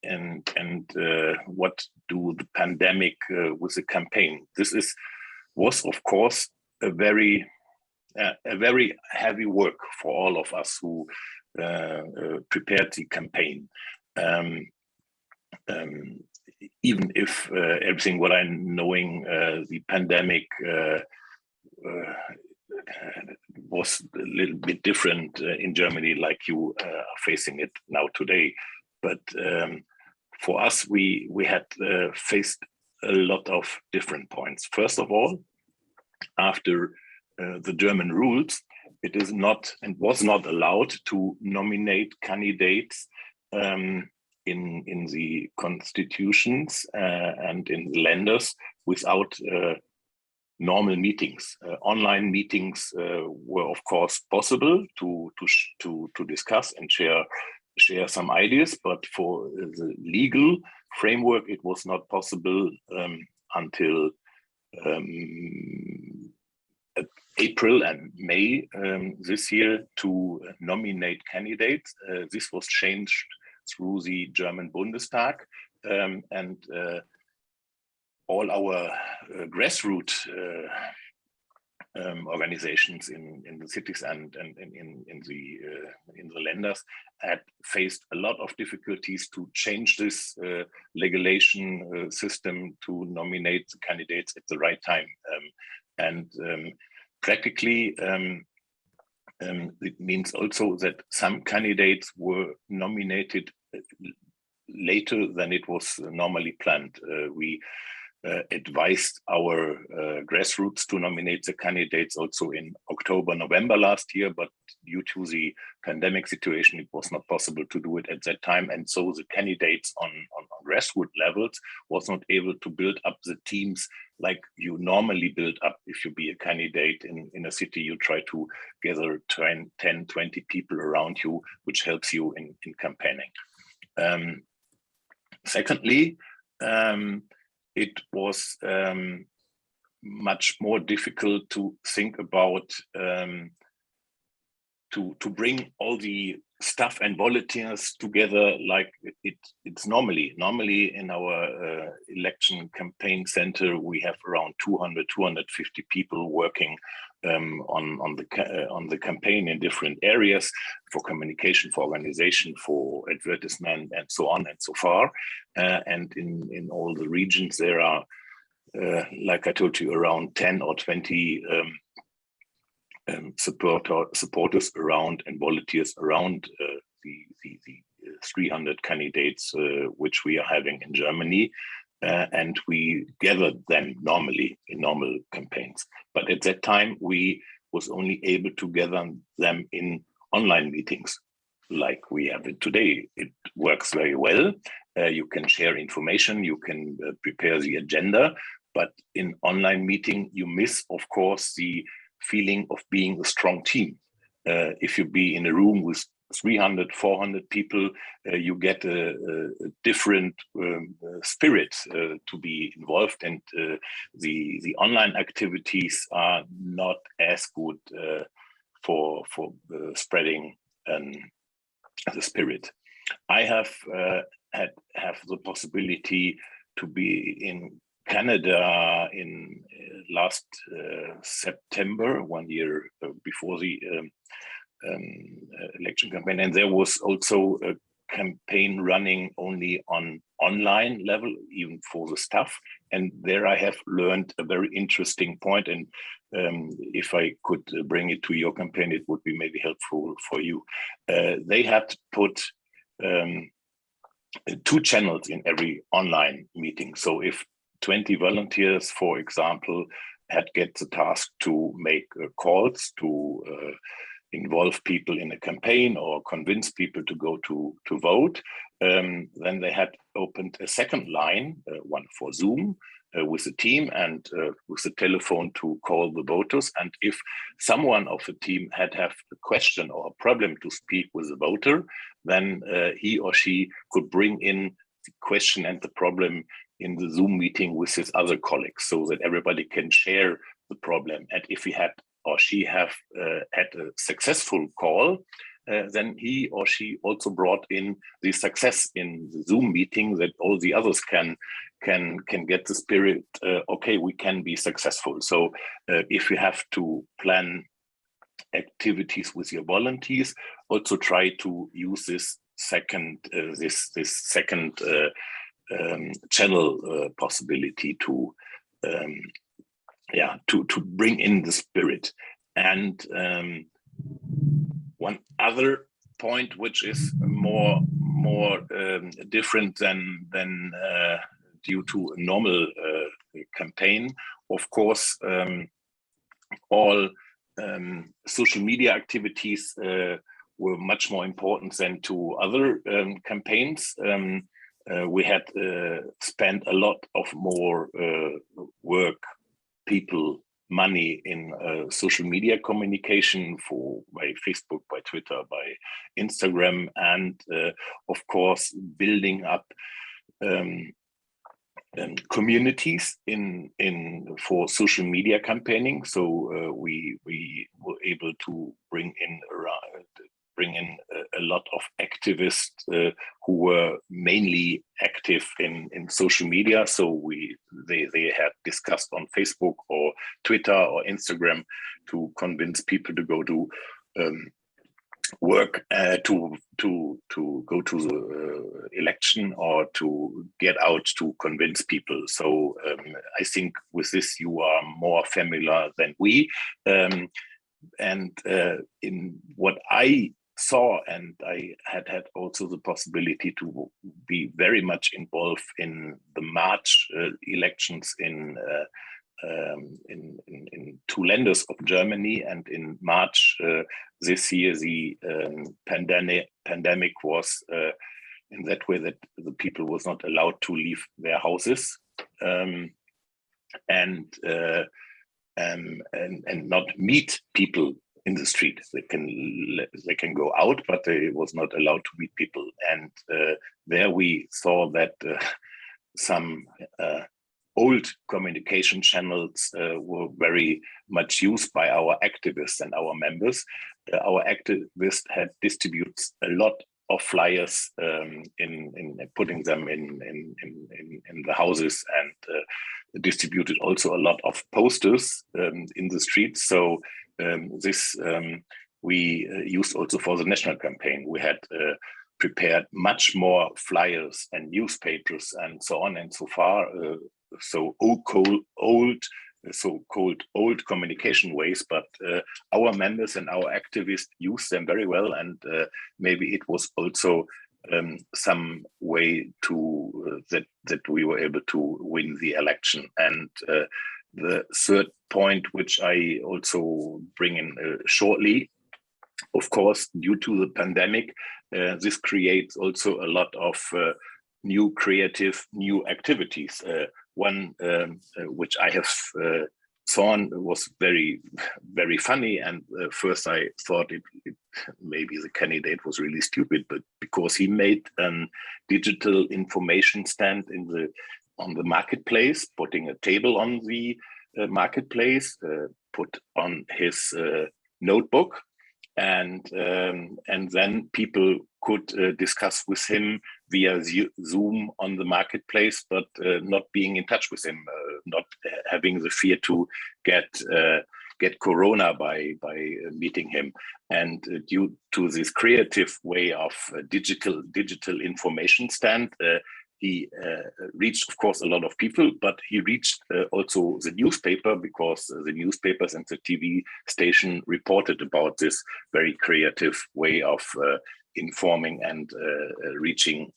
what do the pandemic with the campaign. This was of course a very heavy work for all of us who prepared the campaign. Even if everything what I'm knowing, the pandemic was a little bit different in Germany, like you are facing it now today. But for us, we had faced a lot of different points. First of all, after the German rules, it is not and was not allowed to nominate candidates in the constitutions and in the lenders without normal meetings. Online meetings were of course possible to discuss and share some ideas, but for the legal framework, it was not possible until April and May this year to nominate candidates. This was changed through the German Bundestag, and all our grassroots organizations in the cities and in the lenders had faced a lot of difficulties to change this legislation system to nominate the candidates at the right time, and practically it means also that some candidates were nominated later than it was normally planned. We advised our grassroots to nominate the candidates also in October, November last year, but due to the pandemic situation, it was not possible to do it at that time. And so the candidates on grassroots levels was not able to build up the teams like you normally build up. If you be a candidate in a city, you try to gather 10, 20 people around you, which helps you in campaigning. Secondly, it was much more difficult to think about to bring all the staff and volunteers together like it's normally. Normally in our election campaign center, we have around 250 people working on the campaign in different areas for communication, for organization, for advertisement, and so on and so far. And in all the regions, there are, like I told you, around 10 or 20 supporters around and volunteers around the 300 candidates which we are having in Germany. And we gathered them normally in normal campaigns. But at that time, we was only able to gather them in online meetings like we have it today. It works very well. You can share information, you can prepare the agenda, but in online meeting, you miss, of course, the feeling of being a strong team. If you be in a room with 300, 400 people, you get a different spirit to be involved, and the online activities are not as good for spreading the spirit. I have the possibility to be in Canada in last September, 1 year before the election campaign, and there was also a campaign running only on online level, even for the staff. And there I have learned a very interesting point, and if I could bring it to your campaign, it would be maybe helpful for you. They had put 2 channels in every online meeting. So if 20 volunteers, for example, had get the task to make calls to involve people in a campaign or convince people to go to vote, then they had opened a second line, one for Zoom, with a team and with a telephone to call the voters. And if someone of the team had a question or a problem to speak with the voter, then he or she could bring in the question and the problem in the Zoom meeting with his other colleagues, so that everybody can share the problem. And if he had or she have had a successful call, then he or she also brought in the success in the Zoom meeting, that all the others can get the spirit, okay, we can be successful. So if you have to plan activities with your volunteers, also try to use this second channel possibility to bring in the spirit. And one other point, which is more different than due to a normal campaign. Of course, all social media activities were much more important than to other campaigns. We had spent a lot of more work, people, money in social media communication by Facebook, by Twitter, by Instagram, and of course building up communities for social media campaigning. So we were able to bring in a lot of activists who were mainly active in social media. So they had discussed on Facebook or Twitter or Instagram to convince people to go to work, to go to the election, or to get out to convince people. So I think with this you are more familiar than we. And in what I saw, and I had also the possibility to be very much involved in the March elections in two lenders of Germany, and in March this year the pandemic was in that way that the people was not allowed to leave their houses and not meet people in the street. They can go out, but they was not allowed to meet people. And there we saw that some old communication channels were very much used by our activists and our members. Our activists had distributed a lot of flyers in putting them in the houses, and distributed also a lot of posters in the streets. So this we used also for the national campaign. We had prepared much more flyers and newspapers and so on and so far. So-called old communication ways, but our members and our activists use them very well, and maybe it was also some way to that we were able to win the election. And the third point, which I also bring in shortly, of course, due to the pandemic, this creates also a lot of new creative, new activities. One which I have saw was very, very funny, and first I thought it maybe the candidate was really stupid, but because he made a digital information stand on the marketplace, putting a table on the marketplace, put on his notebook, and then people could discuss with him via Zoom on the marketplace, but not being in touch with him, not having the fear to get corona by meeting him. And due to this creative way of digital information stand, he reached, of course, a lot of people, but he reached also the newspaper, because the newspapers and the TV station reported about this very creative way of informing and reaching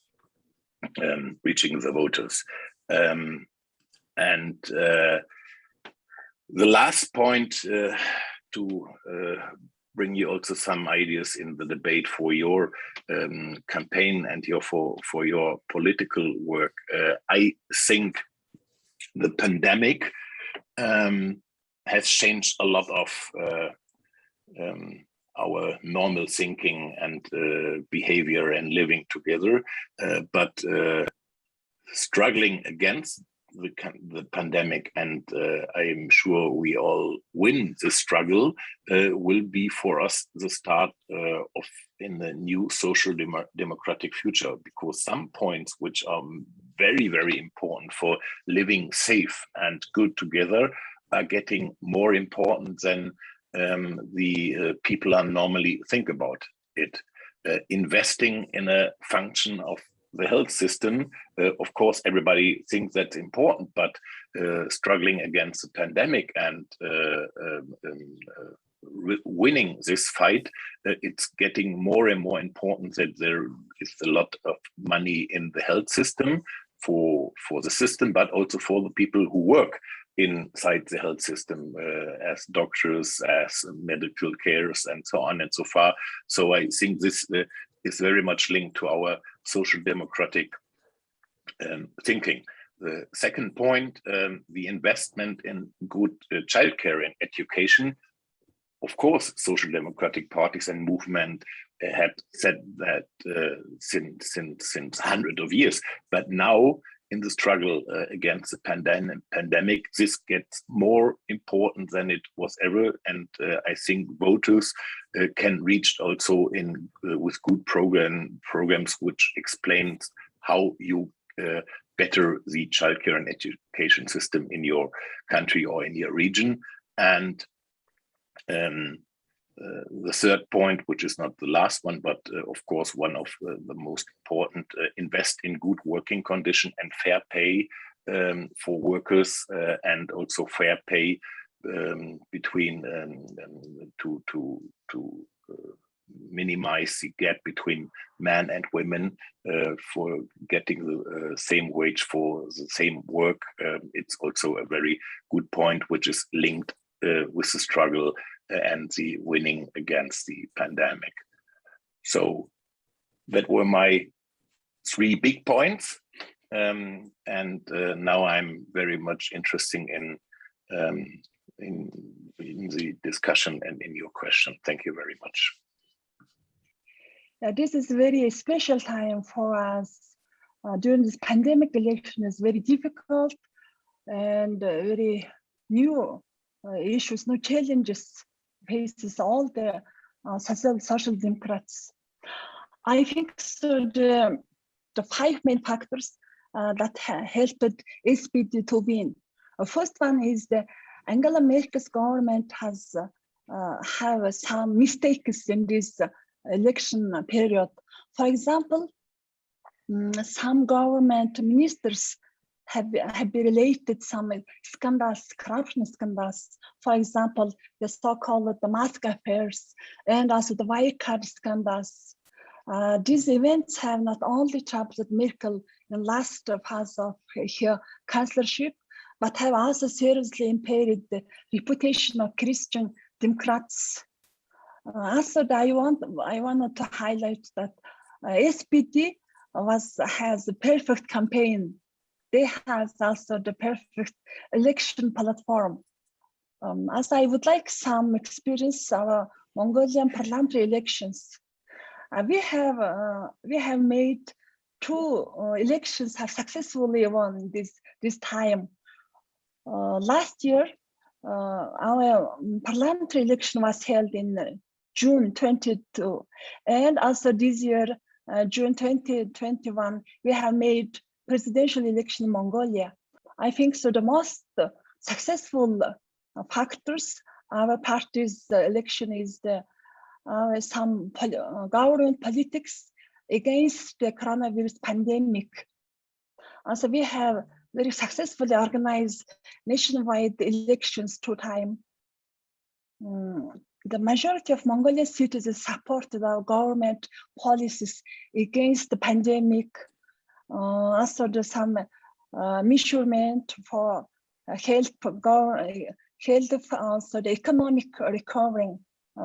the voters. And the last point, to bring you also some ideas in the debate for your campaign and for your political work. I think the pandemic has changed a lot of our normal thinking and behavior and living together, but struggling against the pandemic, and I am sure we all win the struggle, will be for us the start in the new social democratic future, because some points which are very, very important for living safe and good together are getting more important than the people are normally think about it. Investing in a function of the health system, of course, everybody thinks that's important, but struggling against the pandemic and winning this fight, it's getting more and more important that there is a lot of money in the health system, for the system, but also for the people who work inside the health system as doctors, as medical cares, and so on and so far. So I think this is very much linked to our social democratic thinking. The second point, the investment in good childcare and education. Of course, social democratic parties and movement had said that since hundreds of years, but now in the struggle against the pandemic, this gets more important than it was ever, and I think voters can reach also in with good programs which explains how you better the childcare and education system in your country or in your region. And the third point, which is not the last one, but of course one of the most important, invest in good working condition and fair pay for workers, and also fair pay between to minimize the gap between men and women for getting the same wage for the same work. It's also a very good point, which is linked with the struggle and the winning against the pandemic. So that were my 3 big points. And now I'm very much interested in the discussion and in your question. Thank you very much.
This is a very special time for us. During this pandemic, election is very difficult and very new issues, no challenges faces all the social democrats. I think so the 5 main factors that helped SPD to win. First one is the Angela Merkel's government has have some mistakes in this election period. For example, some government ministers have been related some scandals, corruption scandals. For example, the so-called the mask affairs and also the white card scandals. These events have not only troubled Merkel in last phase of her chancellorship, but have also seriously impaired the reputation of Christian Democrats. Also, I wanted to highlight that SPD has a perfect campaign. They have also the perfect election platform. As I would like some experience our Mongolian parliamentary elections. We have made 2 elections have successfully won this time. Last year, our parliamentary election was held in June 22, and also this year, June 2021, we have made presidential election in Mongolia. I think so the most successful factors our party's election is the some government politics against the coronavirus pandemic. Also, we have very successfully organized nationwide elections 2 times. The majority of Mongolian citizens supported our government policies against the pandemic. Also, there's some measurement for health, also the economic recovery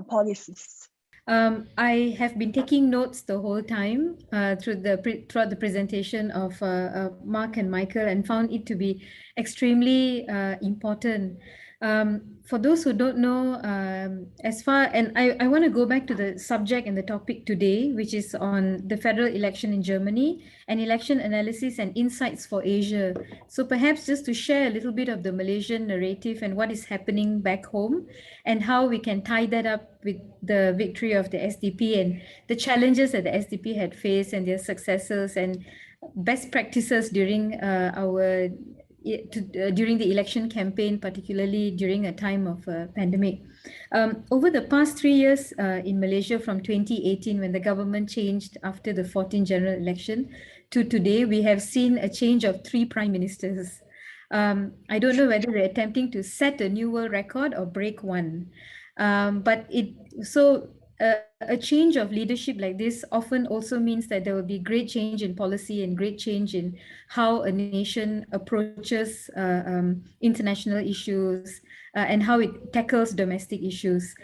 policies.
I have been taking notes the whole time throughout the presentation of Mark and Michael, and found it to be extremely important. For those who don't know, I want to go back to the subject and the topic today, which is on the federal election in Germany and election analysis and insights for Asia. So perhaps just to share a little bit of the Malaysian narrative and what is happening back home, and how we can tie that up with the victory of the SDP and the challenges that the SDP had faced and their successes and best practices during during the election campaign, particularly during a time of pandemic. Over the past 3 years in Malaysia, from 2018 when the government changed after the 14th general election to today, we have seen a change of 3 prime ministers. I don't know whether they're attempting to set a new world record or break one. But a change of leadership like this often also means that there will be great change in policy and great change in how a nation approaches international issues and how it tackles domestic issues.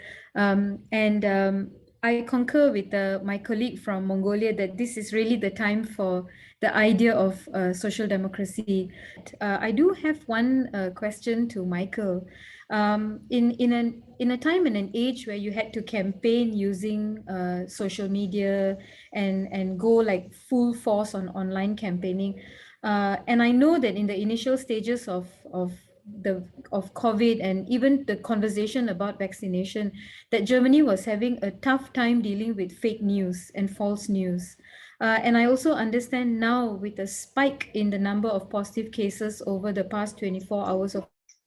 I concur with my colleague from Mongolia that this is really the time for the idea of social democracy. I do have one question to Michael. In a time and an age where you had to campaign using social media and go like full force on online campaigning, and I know that in the initial stages of COVID and even the conversation about vaccination, that Germany was having a tough time dealing with fake news and false news. And I also understand now with a spike in the number of positive cases over the past 24 hours or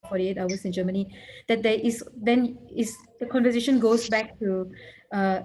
48 hours in Germany, that the conversation goes back to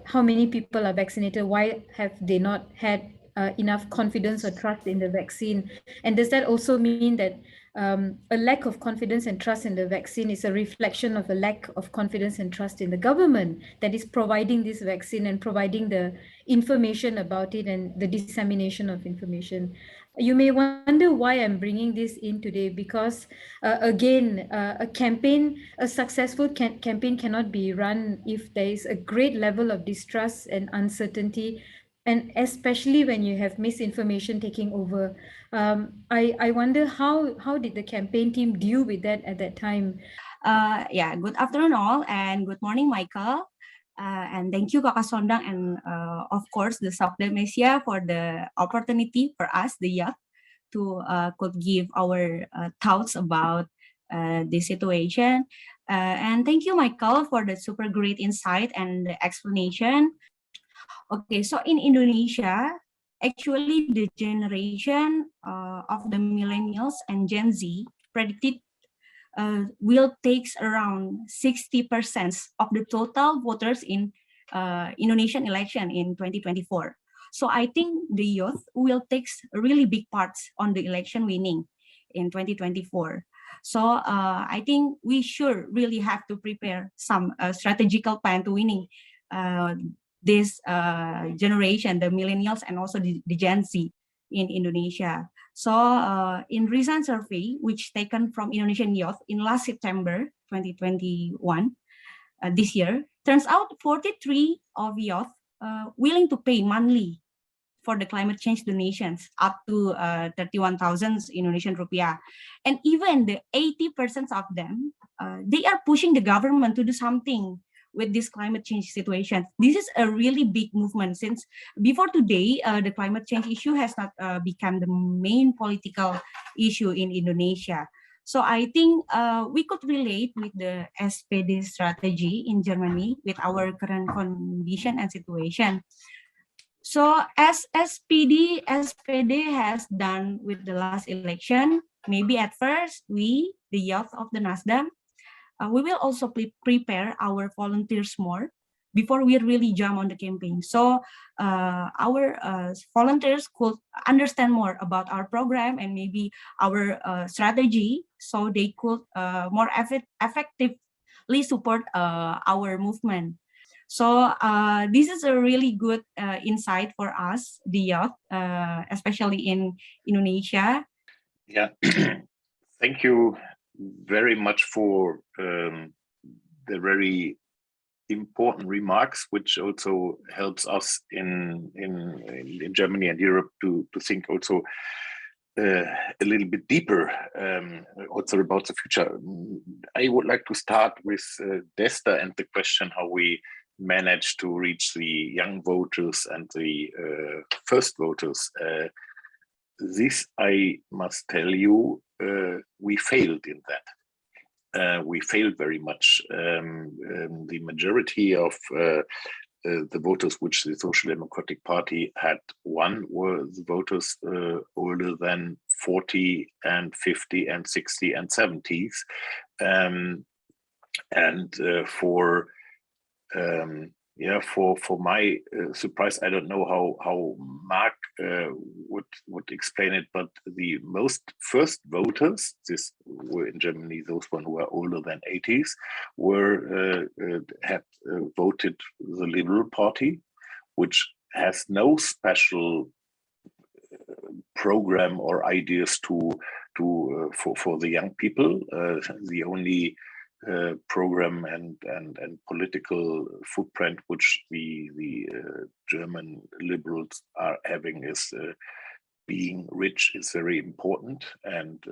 how many people are vaccinated, why have they not had enough confidence or trust in the vaccine, and does that also mean that a lack of confidence and trust in the vaccine is a reflection of a lack of confidence and trust in the government that is providing this vaccine and providing the information about it and the dissemination of information? You may wonder why I'm bringing this in today, because again, a successful campaign cannot be run if there is a great level of distrust and uncertainty, and especially when you have misinformation taking over. I wonder how did the campaign team deal with that at that time?
Yeah, good afternoon all, and good morning, Michael. And thank you, Kakak Sondang, and of course, the Sokdem Asia for the opportunity for us, the youth, to could give our thoughts about the situation. And thank you, Michael, for the super great insight and the explanation. Okay, so in Indonesia, actually the generation of the millennials and Gen Z predicted will take around 60% of the total voters in Indonesian election in 2024. So I think the youth will take really big parts on the election winning in 2024. So I think we should really have to prepare some strategical plan to winning this generation, the millennials and also the Gen Z in Indonesia. So in recent survey, which taken from Indonesian youth in last September 2021, this year, turns out 43 of youth willing to pay monthly for the climate change donations up to 31,000 Indonesian rupiah. And even the 80% of them, they are pushing the government to do something with this climate change situation. This is a really big movement, since before today, the climate change issue has not become the main political issue in Indonesia. So I think we could relate with the SPD strategy in Germany with our current condition and situation. So as SPD has done with the last election, maybe at first we, the youth of the Nasdem, we will also prepare our volunteers more before we really jump on the campaign. So our volunteers could understand more about our program and maybe our strategy, so they could more effectively support our movement. So this is a really good insight for us, the youth, especially in Indonesia.
Yeah, thank you very much for the very important remarks, which also helps us in Germany and Europe to think also a little bit deeper also about the future. I would like to start with Desta and the question how we manage to reach the young voters and the first voters. This, I must tell you, we failed in that. We failed very much. The majority of the voters which the Social Democratic Party had won were the voters older than 40 and 50 and 60 and 70s. For my surprise, I don't know how Mark would explain it, but the most first voters, this were in Germany, those one who are older than 80s, had voted the Liberal Party, which has no special program or ideas for the young people. The only program and political footprint which the German liberals are having is being rich is very important, and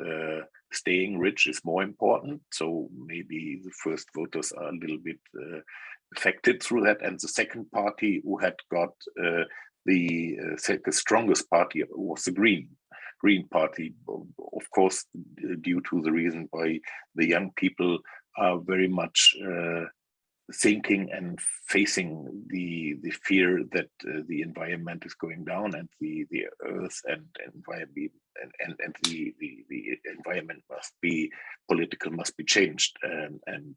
staying rich is more important. So maybe the first voters are a little bit affected through that. And the second party who had got the strongest party was the Green Party, of course, due to the reason why the young people are very much thinking and facing the fear that the environment is going down, and the earth and the environment must be changed, and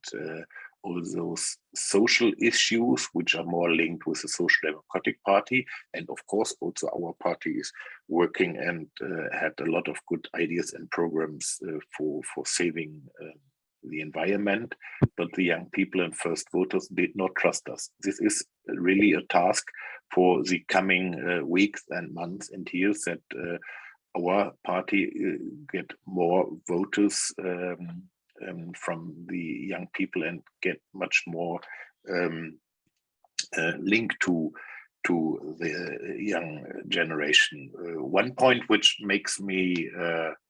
all those social issues which are more linked with the Social Democratic Party, and of course also our party is working and had a lot of good ideas and programs for saving the environment, but the young people and first voters did not trust us. This is really a task for the coming weeks and months and years, that our party get more voters from the young people and get much more linked to the young generation. One point which makes me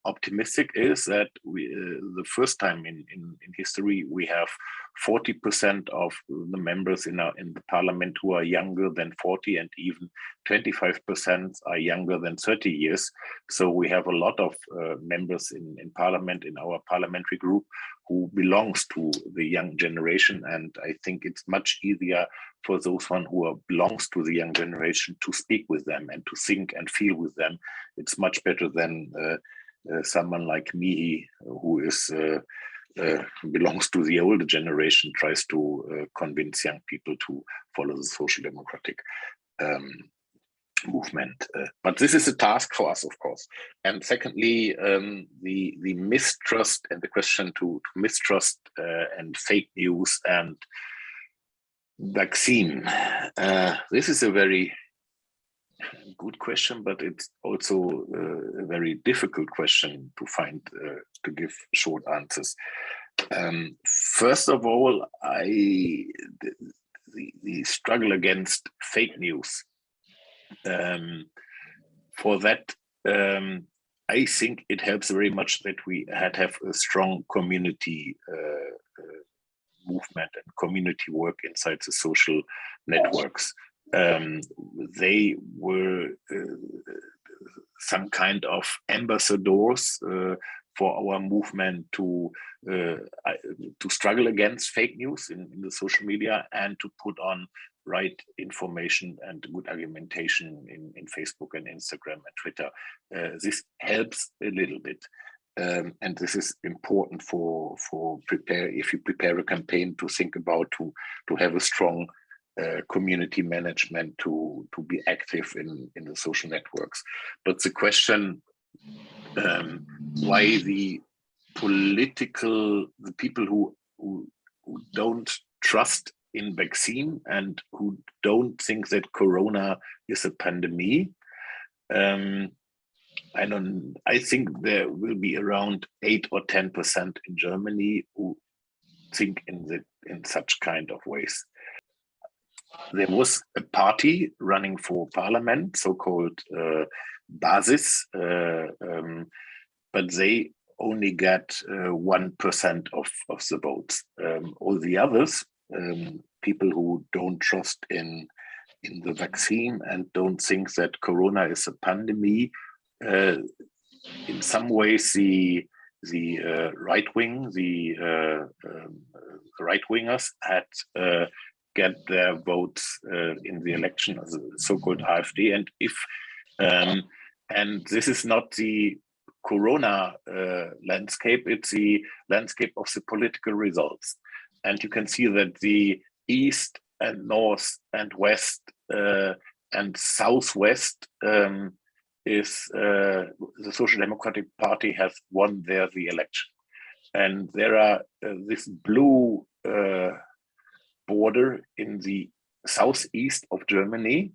optimistic is that the first time in history we have 40% of the members in the parliament who are younger than 40, and even 25% are younger than 30 years. So we have a lot of members in parliament, in our parliamentary group, who belongs to the young generation, and I think it's much easier for those one who belongs to the young generation to speak with them and to think and feel with them. It's much better than someone like me, who is belongs to the older generation, tries to convince young people to follow the social democratic movement. But this is a task for us, of course. And secondly, the mistrust and the question to mistrust and fake news and vaccine. This is a very good question, but it's also a very difficult question to find, to give short answers. First of all, the struggle against fake news. For that, I think it helps very much that we have a strong community movement and community work inside the social networks. They were some kind of ambassadors for our movement to struggle against fake news in the social media, and to put on right information and good argumentation in Facebook and Instagram and Twitter. This helps a little bit. And this is important for if you prepare a campaign, to think about to have a strong community management, to be active in the social networks. But the question, why the people who don't trust in vaccine and who don't think that Corona is a pandemic, I think there will be around 8 or 10% in Germany who think in such kind of ways. There was a party running for parliament, so-called Basis, but they only get 1% of the votes. All the others, people who don't trust in the vaccine and don't think that Corona is a pandemic, in some ways the right-wingers had get their votes in the election as a so-called AfD, and this is not the Corona landscape, it's the landscape of the political results. And you can see that the East and North and West and Southwest is the Social Democratic Party has won the election. And there are this blue border in the southeast of Germany.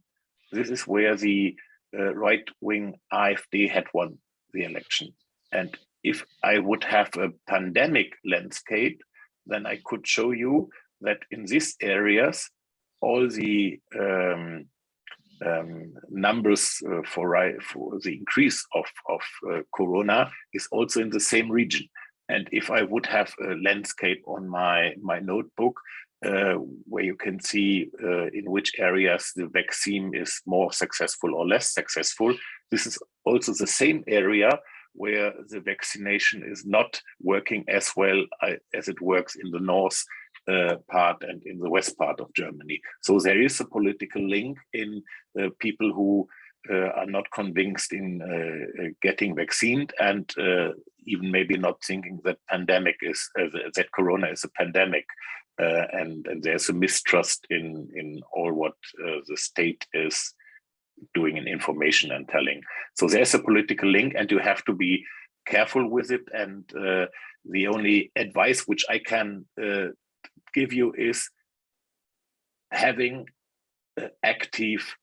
This is where the right-wing AfD had won the election. And if I would have a pandemic landscape, then I could show you that in these areas, all the numbers for the increase of corona is also in the same region. And if I would have a landscape on my notebook where you can see in which areas the vaccine is more successful or less successful, this is also the same area where the vaccination is not working as well as it works in the north part and in the west part of Germany. So there is a political link in people who are not convinced in getting vaccinated, and even maybe not thinking that that corona is a pandemic, and there's a mistrust in all what the state is doing in information and telling. So there's a political link, and you have to be careful with it. And the only advice which I can give you is having active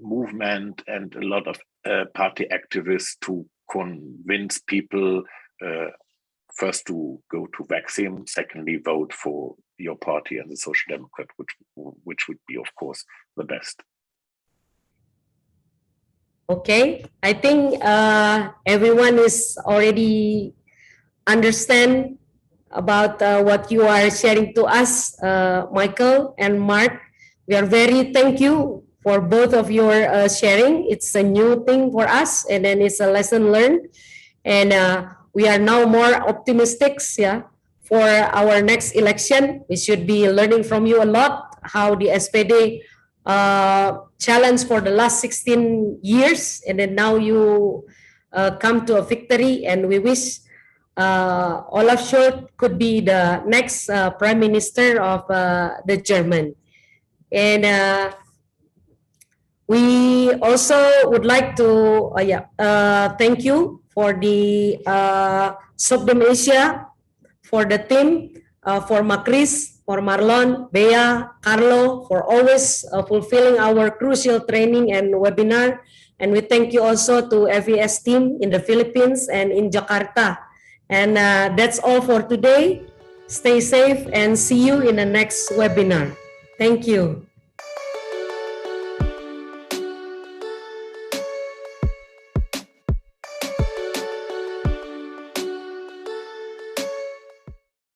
movement and a lot of party activists to convince people first to go to vaccine, secondly vote for your party and the Social Democrat, which would be, of course, the best.
Okay, I think everyone is already understand about what you are sharing to us, Michael and Mark. We are very thank you for both of your sharing. It's a new thing for us, and then it's a lesson learned. And we are now more optimistic, yeah, for our next election. We should be learning from you a lot how the SPD challenge for the last 16 years, and then now you come to a victory, and we wish Olaf Scholz could be the next Prime Minister of the German. And we also would like to thank you for the SOCDEM Asia, for the team, for Macris, for Marlon, Bea, Carlo, for always fulfilling our crucial training and webinar. And we thank you also to FES team in the Philippines and in Jakarta. And that's all for today. Stay safe and see you in the next webinar. Thank you.